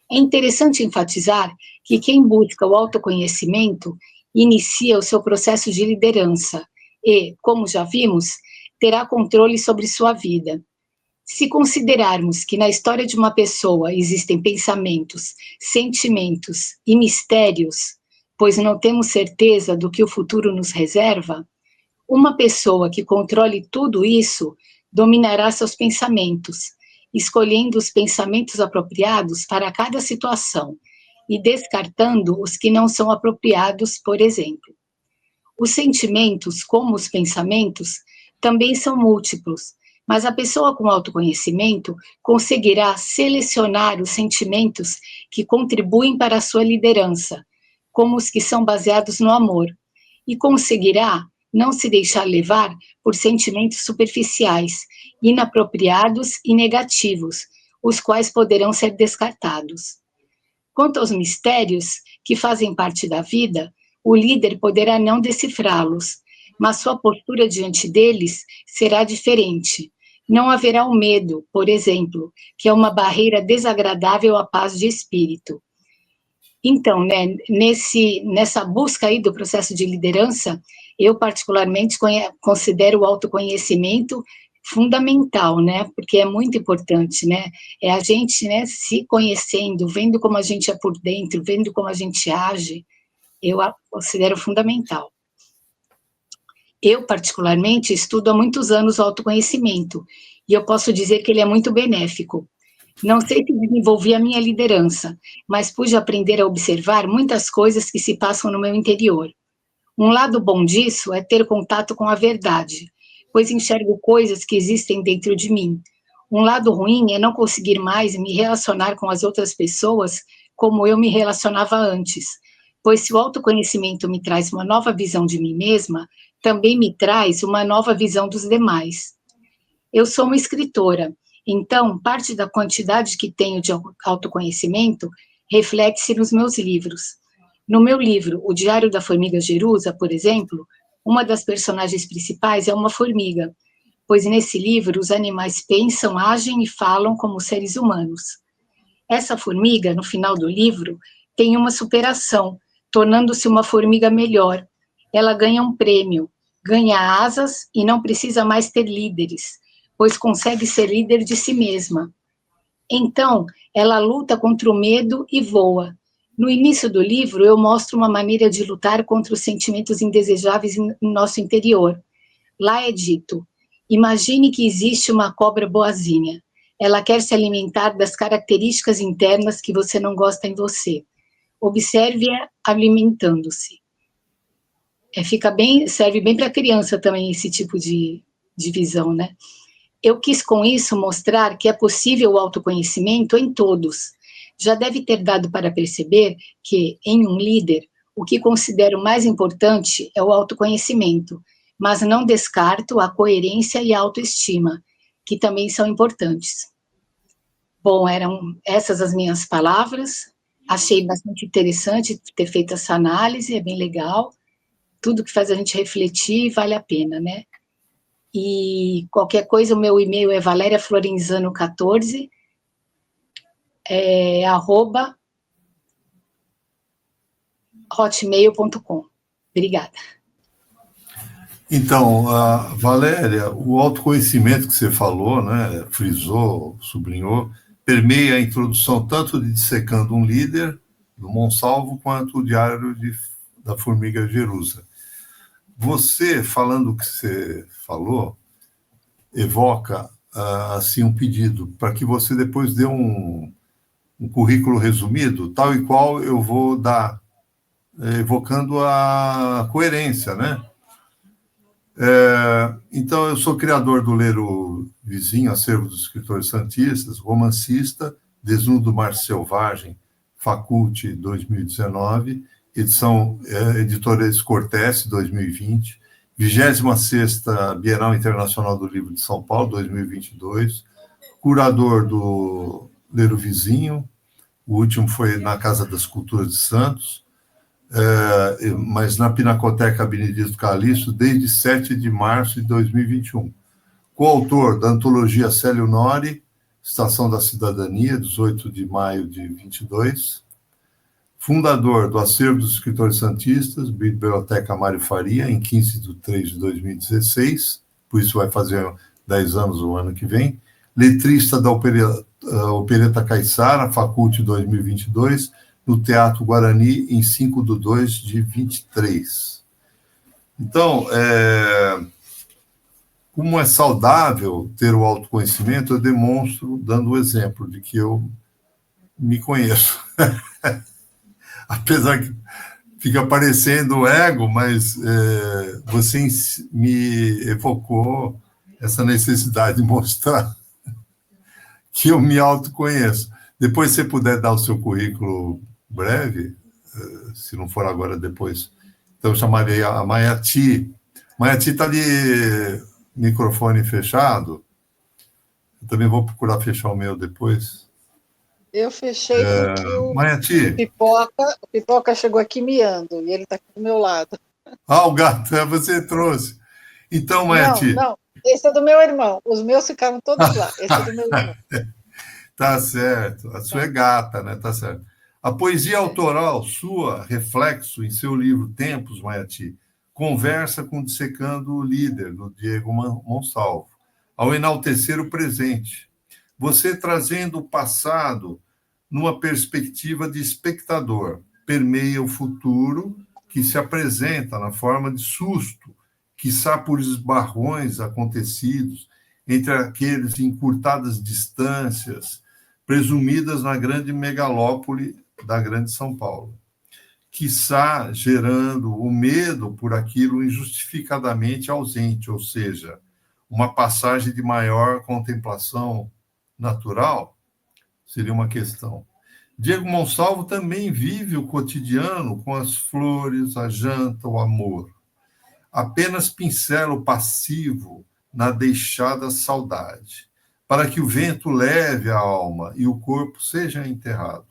É interessante enfatizar que quem busca o autoconhecimento inicia o seu processo de liderança e, como já vimos, terá controle sobre sua vida. Se considerarmos que na história de uma pessoa existem pensamentos, sentimentos e mistérios, pois não temos certeza do que o futuro nos reserva, uma pessoa que controle tudo isso dominará seus pensamentos, escolhendo os pensamentos apropriados para cada situação e descartando os que não são apropriados, por exemplo. Os sentimentos, como os pensamentos, também são múltiplos, mas a pessoa com autoconhecimento conseguirá selecionar os sentimentos que contribuem para a sua liderança, como os que são baseados no amor, e conseguirá não se deixar levar por sentimentos superficiais, inapropriados e negativos, os quais poderão ser descartados. Quanto aos mistérios que fazem parte da vida, o líder poderá não decifrá-los, mas sua postura diante deles será diferente. Não haverá o medo, por exemplo, que é uma barreira desagradável à paz de espírito. Então, né, nessa busca aí do processo de liderança, eu particularmente considero o autoconhecimento fundamental, né, porque é muito importante, né, é a gente, né, se conhecendo, vendo como a gente é por dentro, vendo como a gente age, eu considero fundamental. Eu, particularmente, estudo há muitos anos o autoconhecimento, e eu posso dizer que ele é muito benéfico. Não sei se desenvolvi a minha liderança, mas pude aprender a observar muitas coisas que se passam no meu interior. Um lado bom disso é ter contato com a verdade, pois enxergo coisas que existem dentro de mim. Um lado ruim é não conseguir mais me relacionar com as outras pessoas como eu me relacionava antes, pois se o autoconhecimento me traz uma nova visão de mim mesma, também me traz uma nova visão dos demais. Eu sou uma escritora, então parte da quantidade que tenho de autoconhecimento reflete-se nos meus livros. No meu livro, O Diário da Formiga Jerusa, por exemplo, uma das personagens principais é uma formiga, pois nesse livro os animais pensam, agem e falam como seres humanos. Essa formiga, no final do livro, tem uma superação, tornando-se uma formiga melhor. Ela ganha um prêmio, ganha asas e não precisa mais ter líderes, pois consegue ser líder de si mesma. Então, ela luta contra o medo e voa. No início do livro, eu mostro uma maneira de lutar contra os sentimentos indesejáveis em nosso interior. Lá é dito: imagine que existe uma cobra boazinha. Ela quer se alimentar das características internas que você não gosta em você. Observe-a alimentando-se. Serve bem para criança também esse tipo de visão, né? Eu quis com isso mostrar que é possível o autoconhecimento em todos. Já deve ter dado para perceber que, em um líder, o que considero mais importante é o autoconhecimento, mas não descarto a coerência e a autoestima, que também são importantes. Bom, eram essas as minhas palavras. Achei bastante interessante ter feito essa análise, é bem legal. Tudo que faz a gente refletir vale a pena, né? E qualquer coisa, o meu e-mail é valeriaflorenzano14, hotmail.com. Obrigada. Então, Valéria, o autoconhecimento que você falou, né, frisou, sublinhou, permeia a introdução tanto de Dissecando um Líder, do Monsalvo, quanto o Diário da Formiga Jerusa. Você, falando o que você falou, evoca assim, um pedido para que você depois dê um currículo resumido, tal e qual eu vou dar, evocando a coerência, né? Então, eu sou criador do Ler o Vizinho, Acervo dos Escritores Santistas, romancista, Desnudo do Mar Selvagem, Faculte 2019, editora Escortece 2020, 26ª Bienal Internacional do Livro de São Paulo 2022, curador do Ler o Vizinho, o último foi na Casa das Culturas de Santos, mas na Pinacoteca Benedito Calixto, desde 7 de março de 2021. Coautor da antologia Célio Nori, Estação da Cidadania, 18 de maio de 22. Fundador do Acervo dos Escritores Santistas, Biblioteca Mário Faria, em 15 de 3 de 2016, por isso vai fazer 10 anos o ano que vem. Letrista da Opereta Caiçara, Faculte 2022, no Teatro Guarani, em 5 de 2 de 23. Então, como é saudável ter o autoconhecimento, eu demonstro dando o exemplo de que eu me conheço. Apesar que fica parecendo ego, mas você me evocou essa necessidade de mostrar que eu me autoconheço. Depois, se você puder dar o seu currículo breve, se não for agora, depois. Então, eu chamarei a Maiati. Maiati está de microfone fechado. Eu também vou procurar fechar o meu depois. Eu fechei porque Maiati. o Pipoca chegou aqui miando, e ele está aqui do meu lado. O gato, você trouxe. Então, Maiati. Não, esse é do meu irmão. Os meus ficaram todos lá. Esse é do meu irmão. Tá certo. A sua é gata, né? Tá certo. A poesia autoral sua, reflexo em seu livro Tempos, Maiati, conversa com Dissecando o Líder, do Diego Monsalvo, ao enaltecer o presente. Você trazendo o passado numa perspectiva de espectador, permeia o futuro que se apresenta na forma de susto, quiçá por esbarrões acontecidos entre aqueles encurtadas distâncias presumidas na grande megalópole da Grande São Paulo, quiçá gerando o medo por aquilo injustificadamente ausente, ou seja, uma passagem de maior contemplação natural, seria uma questão. Diego Monsalvo também vive o cotidiano com as flores, a janta, o amor. Apenas pincela o passivo na deixada saudade, para que o vento leve a alma e o corpo seja enterrado.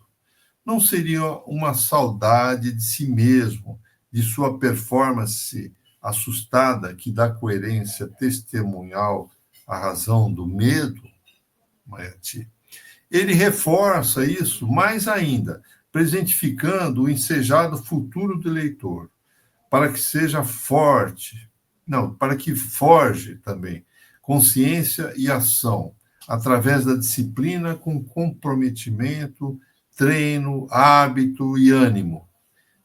Não seria uma saudade de si mesmo, de sua performance assustada, que dá coerência testemunhal à razão do medo, Maiati? Ele reforça isso mais ainda, presentificando o ensejado futuro do leitor, para que seja forte, para que forge também consciência e ação, através da disciplina com comprometimento, treino, hábito e ânimo.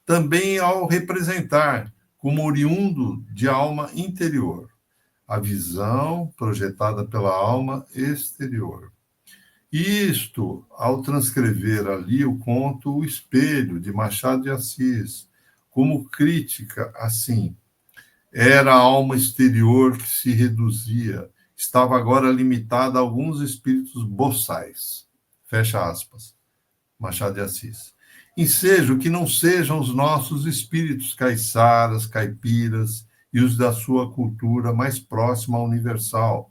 Também ao representar, como oriundo de alma interior, a visão projetada pela alma exterior. Isto, ao transcrever ali o conto O Espelho, de Machado de Assis, como crítica, assim, era a alma exterior que se reduzia, estava agora limitada a alguns espíritos boçais. Fecha aspas. Machado de Assis. Ensejo que não sejam os nossos espíritos caiçaras, caipiras e os da sua cultura mais próxima à universal,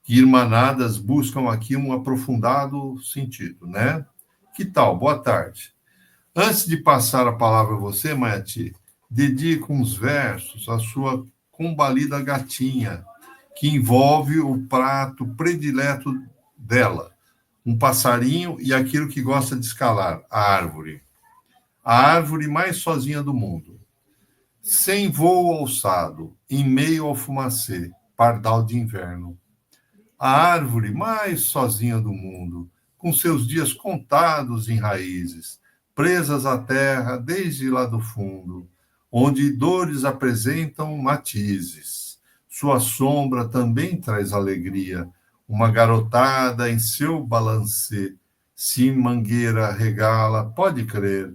que irmanadas buscam aqui um aprofundado sentido, né? Que tal? Boa tarde. Antes de passar a palavra a você, Maiati, dedico uns versos à sua combalida gatinha, que envolve o prato predileto dela, um passarinho e aquilo que gosta de escalar, a árvore. a árvore mais sozinha do mundo. Sem voo alçado, em meio ao fumacê, pardal de inverno. A árvore mais sozinha do mundo, com seus dias contados em raízes, presas à terra desde lá do fundo, onde dores apresentam matizes. Sua sombra também traz alegria, uma garotada em seu balancê, se mangueira regala, pode crer,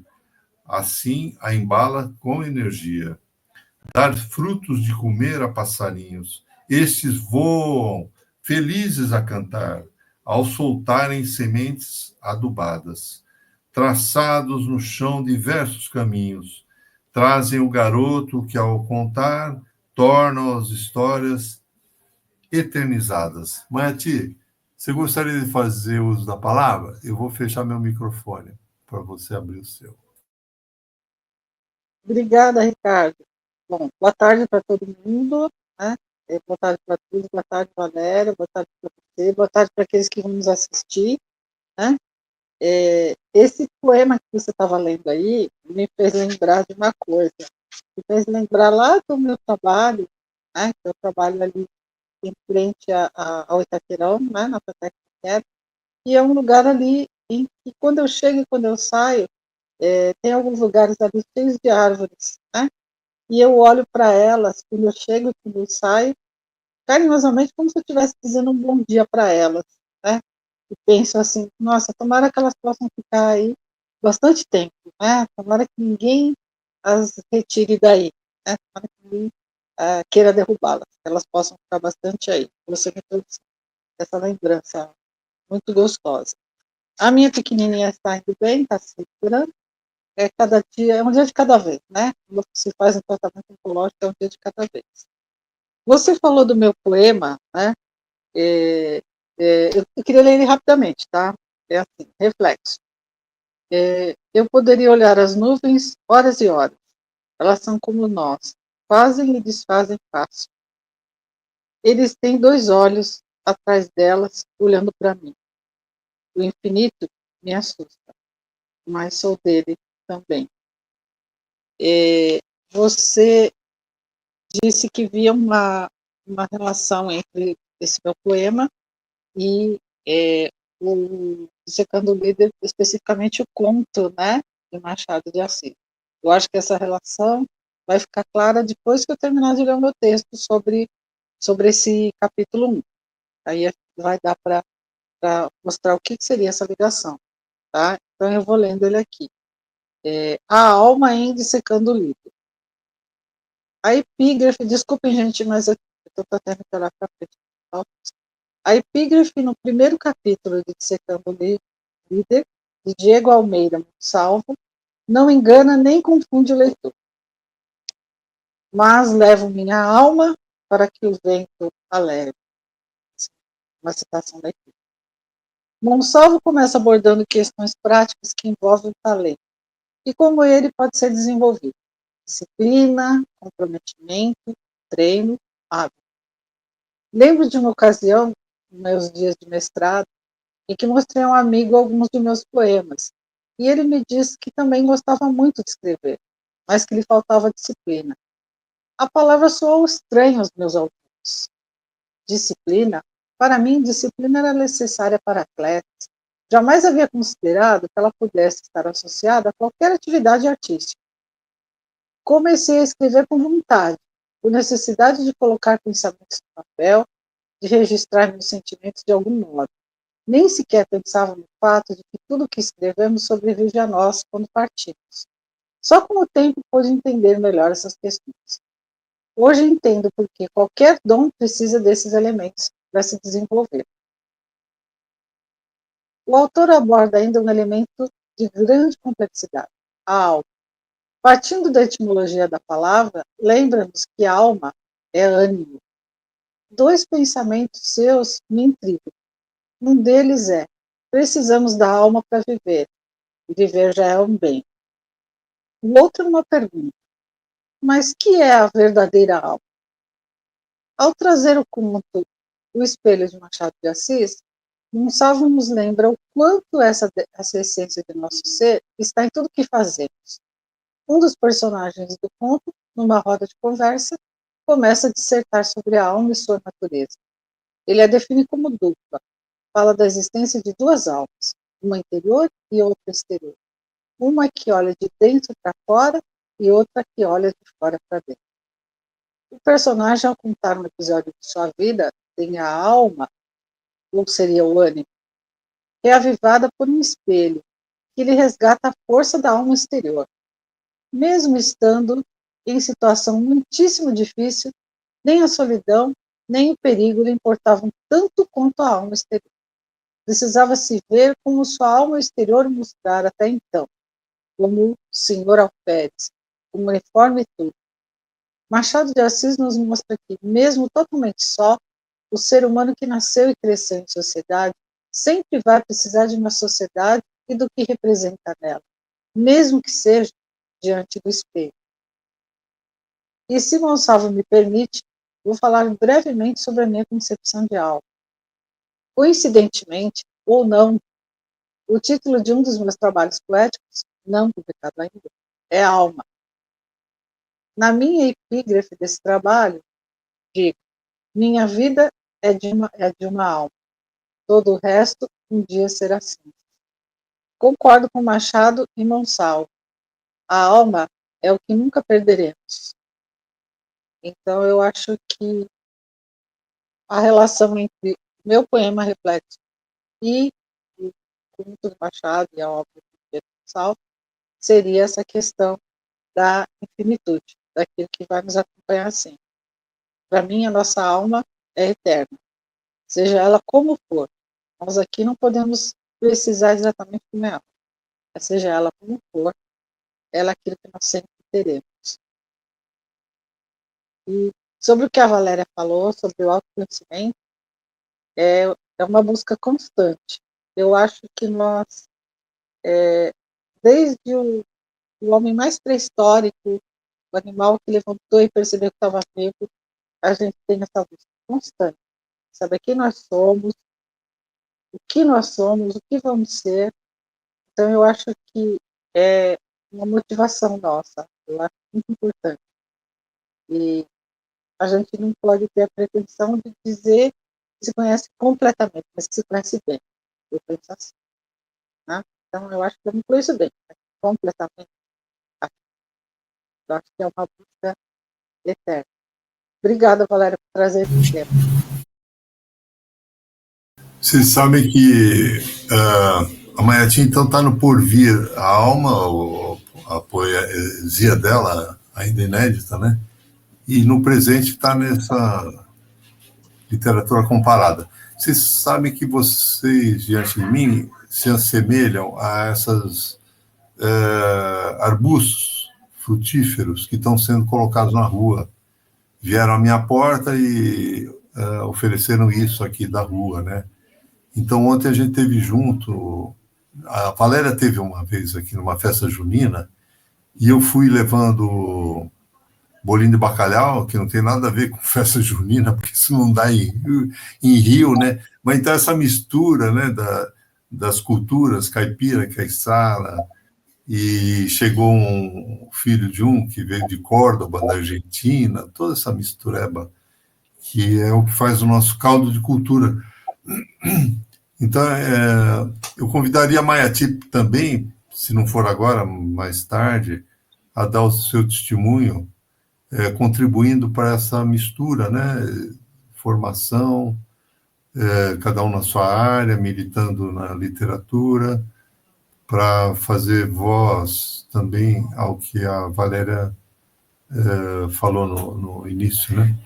assim a embala com energia. Dar frutos de comer a passarinhos, estes voam, felizes a cantar, ao soltarem sementes adubadas. Traçados no chão diversos caminhos, trazem o garoto que, ao contar, torna as histórias eternizadas. Maiti, você gostaria de fazer uso da palavra? Eu vou fechar meu microfone para você abrir o seu. Obrigada, Ricardo. Bom, boa tarde para todo mundo, né? Boa tarde para todos, boa tarde, Valéria, boa tarde para você, boa tarde para aqueles que vão nos assistir, né? Esse poema que você estava lendo aí me fez lembrar de uma coisa, me fez lembrar lá do meu trabalho, né? Que eu trabalho ali em frente ao Itaquerão, né? Na Protec, e é um lugar ali em que quando eu chego e quando eu saio, tem alguns lugares ali cheios de árvores, né? E eu olho para elas, quando eu chego e quando eu saio, carinhosamente, como se eu estivesse dizendo um bom dia para elas, né? E penso assim, nossa, tomara que elas possam ficar aí bastante tempo, né? Tomara que ninguém as retire daí, né? Tomara que ninguém queira derrubá-las, que elas possam ficar bastante aí. Você me trouxe essa lembrança muito gostosa. A minha pequenininha está indo bem, está se recuperando, cada dia, é um dia de cada vez, né? Quando se faz um tratamento oncológico, é um dia de cada vez. Você falou do meu poema, né? Eu queria ler ele rapidamente, tá? É assim, reflexo. Eu poderia olhar as nuvens horas e horas. Elas são como nós, fazem e desfazem fácil. Eles têm dois olhos atrás delas, olhando para mim. O infinito me assusta, mas sou dele também. Você disse que via uma relação entre esse meu poema e o Secando o Líder, especificamente o conto, né, de Machado de Assis. Eu acho que essa relação vai ficar clara depois que eu terminar de ler o meu texto sobre esse capítulo 1. Aí vai dar para mostrar o que seria essa ligação, tá? Então eu vou lendo ele aqui. A alma ainda secando o livro. A epígrafe, desculpem gente, mas eu estou tentando olhar para frente. Tá? A epígrafe no primeiro capítulo de Secando o Líder, de Diego Almeida Salvo, não engana nem confunde o leitor. Mas levo minha alma para que o vento a leve. Uma citação da epígrafe. Monsalvo começa abordando questões práticas que envolvem o talento e como ele pode ser desenvolvido. Disciplina, comprometimento, treino, hábito. Lembro de uma ocasião, nos meus dias de mestrado, em que mostrei a um amigo alguns de meus poemas, e ele me disse que também gostava muito de escrever, mas que lhe faltava disciplina. A palavra soou estranha aos meus ouvidos. Disciplina? Para mim, disciplina era necessária para atletas. Jamais havia considerado que ela pudesse estar associada a qualquer atividade artística. Comecei a escrever com vontade, por necessidade de colocar pensamentos no papel, de registrar meus sentimentos de algum modo. Nem sequer pensava no fato de que tudo o que escrevemos sobrevive a nós quando partimos. Só com o tempo pude entender melhor essas questões. Hoje entendo porque qualquer dom precisa desses elementos para se desenvolver. O autor aborda ainda um elemento de grande complexidade, a alma. Partindo da etimologia da palavra, lembra-nos que alma é ânimo. Dois pensamentos seus me intrigam. Um deles é: precisamos da alma para viver, e viver já é um bem. O outro é uma pergunta: mas que é a verdadeira alma? Ao trazer o conto O Espelho de Machado de Assis, Gonçalves nos lembra o quanto essa essência de nosso ser está em tudo que fazemos. Um dos personagens do conto, numa roda de conversa, começa a dissertar sobre a alma e sua natureza. Ele a define como dupla. Fala da existência de duas almas, uma interior e outra exterior. Uma que olha de dentro para fora e outra que olha de fora para dentro. O personagem, ao contar um episódio de sua vida, tem a alma, ou seria o ânimo, reavivada por um espelho, que lhe resgata a força da alma exterior. Mesmo estando em situação muitíssimo difícil, nem a solidão, nem o perigo lhe importavam tanto quanto a alma exterior. Precisava se ver como sua alma exterior mostrara até então, como o senhor Alferes, como uniforme e tudo. Machado de Assis nos mostra que, mesmo totalmente só, o ser humano que nasceu e cresceu em sociedade sempre vai precisar de uma sociedade e do que representa nela, mesmo que seja diante do espelho. E se Gonçalves me permite, vou falar brevemente sobre a minha concepção de alma. Coincidentemente, ou não, o título de um dos meus trabalhos poéticos, não publicado ainda, é Alma. Na minha epígrafe desse trabalho, digo: minha vida é de uma alma, todo o resto um dia será assim. Concordo com Machado e Monsalvo. A alma é o que nunca perderemos. Então, eu acho que a relação entre meu poema Reflexo e o conto do Machado e a obra de Pedro Gonçalves seria essa questão da infinitude, daquilo que vai nos acompanhar sempre. Para mim, a nossa alma é eterna, seja ela como for. Nós aqui não podemos precisar exatamente como é ela, mas seja ela como for, ela é aquilo que nós sempre teremos. E sobre o que a Valéria falou, sobre o autoconhecimento, é uma busca constante. Eu acho que nós, desde o homem mais pré-histórico, o animal que levantou e percebeu que estava vivo, a gente tem essa busca constante. Saber quem nós somos, o que vamos ser. Então, eu acho que é uma motivação nossa. Eu acho muito importante. E a gente não pode ter a pretensão de dizer que se conhece completamente, mas que se conhece bem. Eu penso assim. Né? Então, eu acho que eu não conheço bem, mas completamente. Eu acho que é uma busca eterna. Obrigada, Valéria, por trazer esse tema. Vocês sabem que a Maiatim, então, está no porvir. A alma, a poesia dela, ainda inédita, né? E no presente está nessa literatura comparada. Vocês sabem que vocês, diante de mim, se assemelham a essas arbustos frutíferos que estão sendo colocados na rua. Vieram à minha porta e ofereceram isso aqui da rua, né? Então, ontem a gente teve junto, a Valéria teve uma vez aqui numa festa junina, e eu fui levando bolinho de bacalhau, que não tem nada a ver com festa junina, porque isso não dá em Rio, né? Mas então essa mistura, né, das culturas, caipira, caiçara, e chegou um filho de um que veio de Córdoba, da Argentina, toda essa mistureba, que é o que faz o nosso caldo de cultura. Então, eu convidaria a Maiatim também, se não for agora, mais tarde, a dar o seu testemunho, contribuindo para essa mistura, né? Formação, cada um na sua área, militando na literatura, para fazer voz também ao que a Valéria falou no início, né?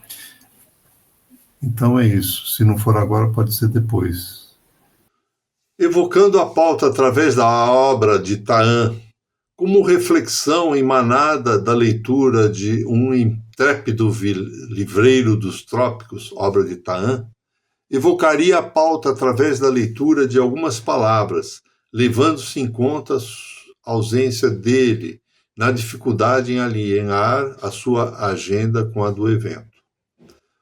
Então é isso. Se não for agora, pode ser depois. Evocando a pauta através da obra de Tahan, como reflexão emanada da leitura de Um Intrépido Livreiro dos Trópicos, obra de Tahan, evocaria a pauta através da leitura de algumas palavras, levando-se em conta a ausência dele, na dificuldade em alinhar a sua agenda com a do evento.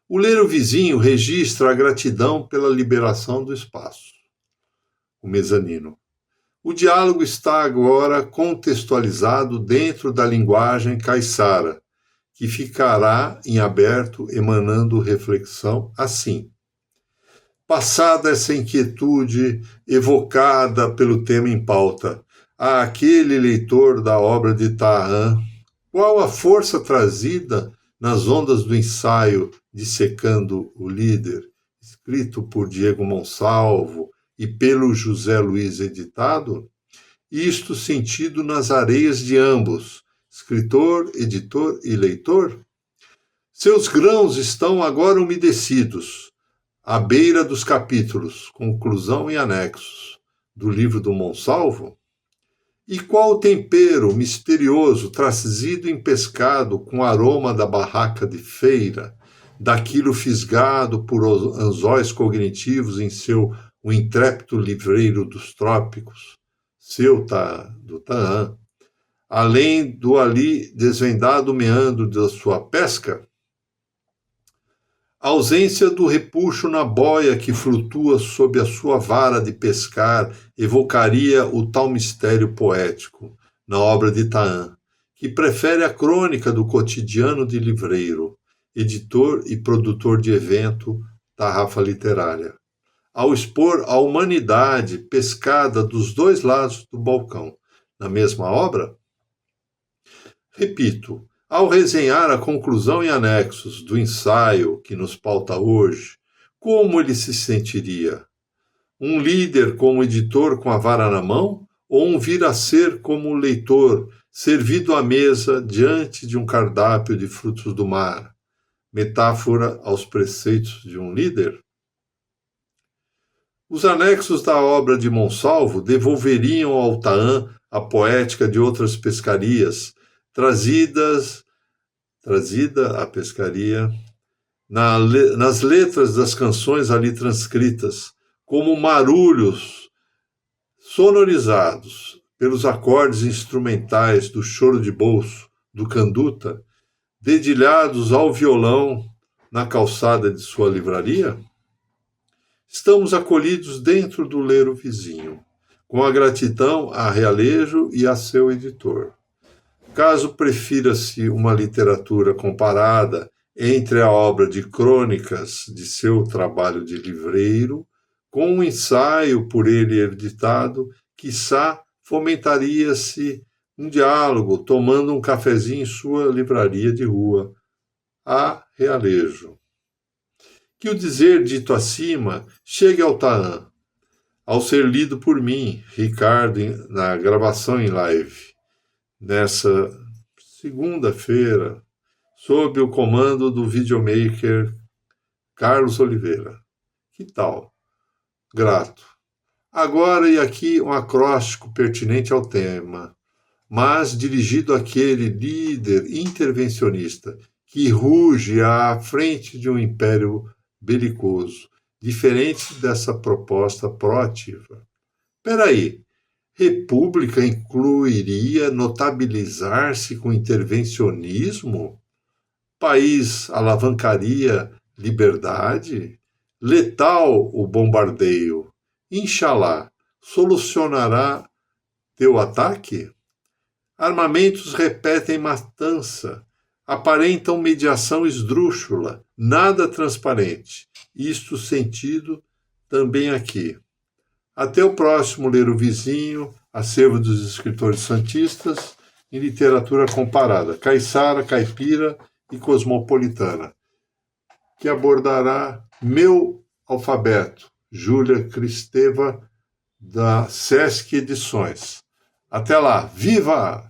O Ler o Vizinho registra a gratidão pela liberação do espaço. o mezanino. O diálogo está agora contextualizado dentro da linguagem caiçara, que ficará em aberto, emanando reflexão assim. Passada essa inquietude evocada pelo tema em pauta, a aquele leitor da obra de Tahan, qual a força trazida nas ondas do ensaio Dissecando o Líder, escrito por Diego Monsalvo e pelo José Luiz editado? Isto sentido nas areias de ambos, escritor, editor e leitor? Seus grãos estão agora umedecidos, à beira dos capítulos, conclusão e anexos, do livro do Monsalvo? E qual o tempero misterioso trazido em pescado com aroma da barraca de feira, daquilo fisgado por anzóis cognitivos em seu O Intrépido Livreiro dos Trópicos, do Tahan, além do ali desvendado meandro da sua pesca? A ausência do repuxo na boia que flutua sob a sua vara de pescar evocaria o tal mistério poético na obra de Tahan, que prefere a crônica do cotidiano de livreiro, editor e produtor de evento, Tarrafa Literária, ao expor a humanidade pescada dos dois lados do balcão, na mesma obra? Repito, ao resenhar a conclusão e anexos do ensaio que nos pauta hoje, como ele se sentiria? Um líder como editor com a vara na mão? Ou um vir-a-ser como leitor, servido à mesa diante de um cardápio de frutos do mar? Metáfora aos preceitos de um líder? Os anexos da obra de Monsalvo devolveriam ao Tahan a poética de outras pescarias, trazida à pescaria, nas letras das canções ali transcritas, como marulhos sonorizados pelos acordes instrumentais do choro de bolso, do canduta, dedilhados ao violão na calçada de sua livraria? Estamos acolhidos dentro do ler o vizinho, com a gratidão a Realejo e a seu editor. Caso prefira-se uma literatura comparada entre a obra de crônicas de seu trabalho de livreiro, com um ensaio por ele editado, quiçá fomentaria-se um diálogo tomando um cafezinho em sua livraria de rua, a Realejo. Que o dizer dito acima chegue ao Tahan, ao ser lido por mim, Ricardo, na gravação em live, nessa segunda-feira, sob o comando do videomaker Carlos Oliveira. Que tal? Grato. Agora e aqui um acróstico pertinente ao tema, mas dirigido àquele líder intervencionista que ruge à frente de um império belicoso, diferente dessa proposta proativa. Peraí, república incluiria notabilizar-se com intervencionismo? País alavancaria liberdade? Letal o bombardeio? Inxalá, solucionará teu ataque? Armamentos repetem matança, aparentam mediação esdrúxula, nada transparente. Isto sentido também aqui. Até o próximo Ler o Vizinho, acervo dos escritores santistas, em literatura comparada, caiçara, caipira e cosmopolitana, que abordará Meu Alfabeto, Júlia Cristeva, da Sesc Edições. Até lá, viva!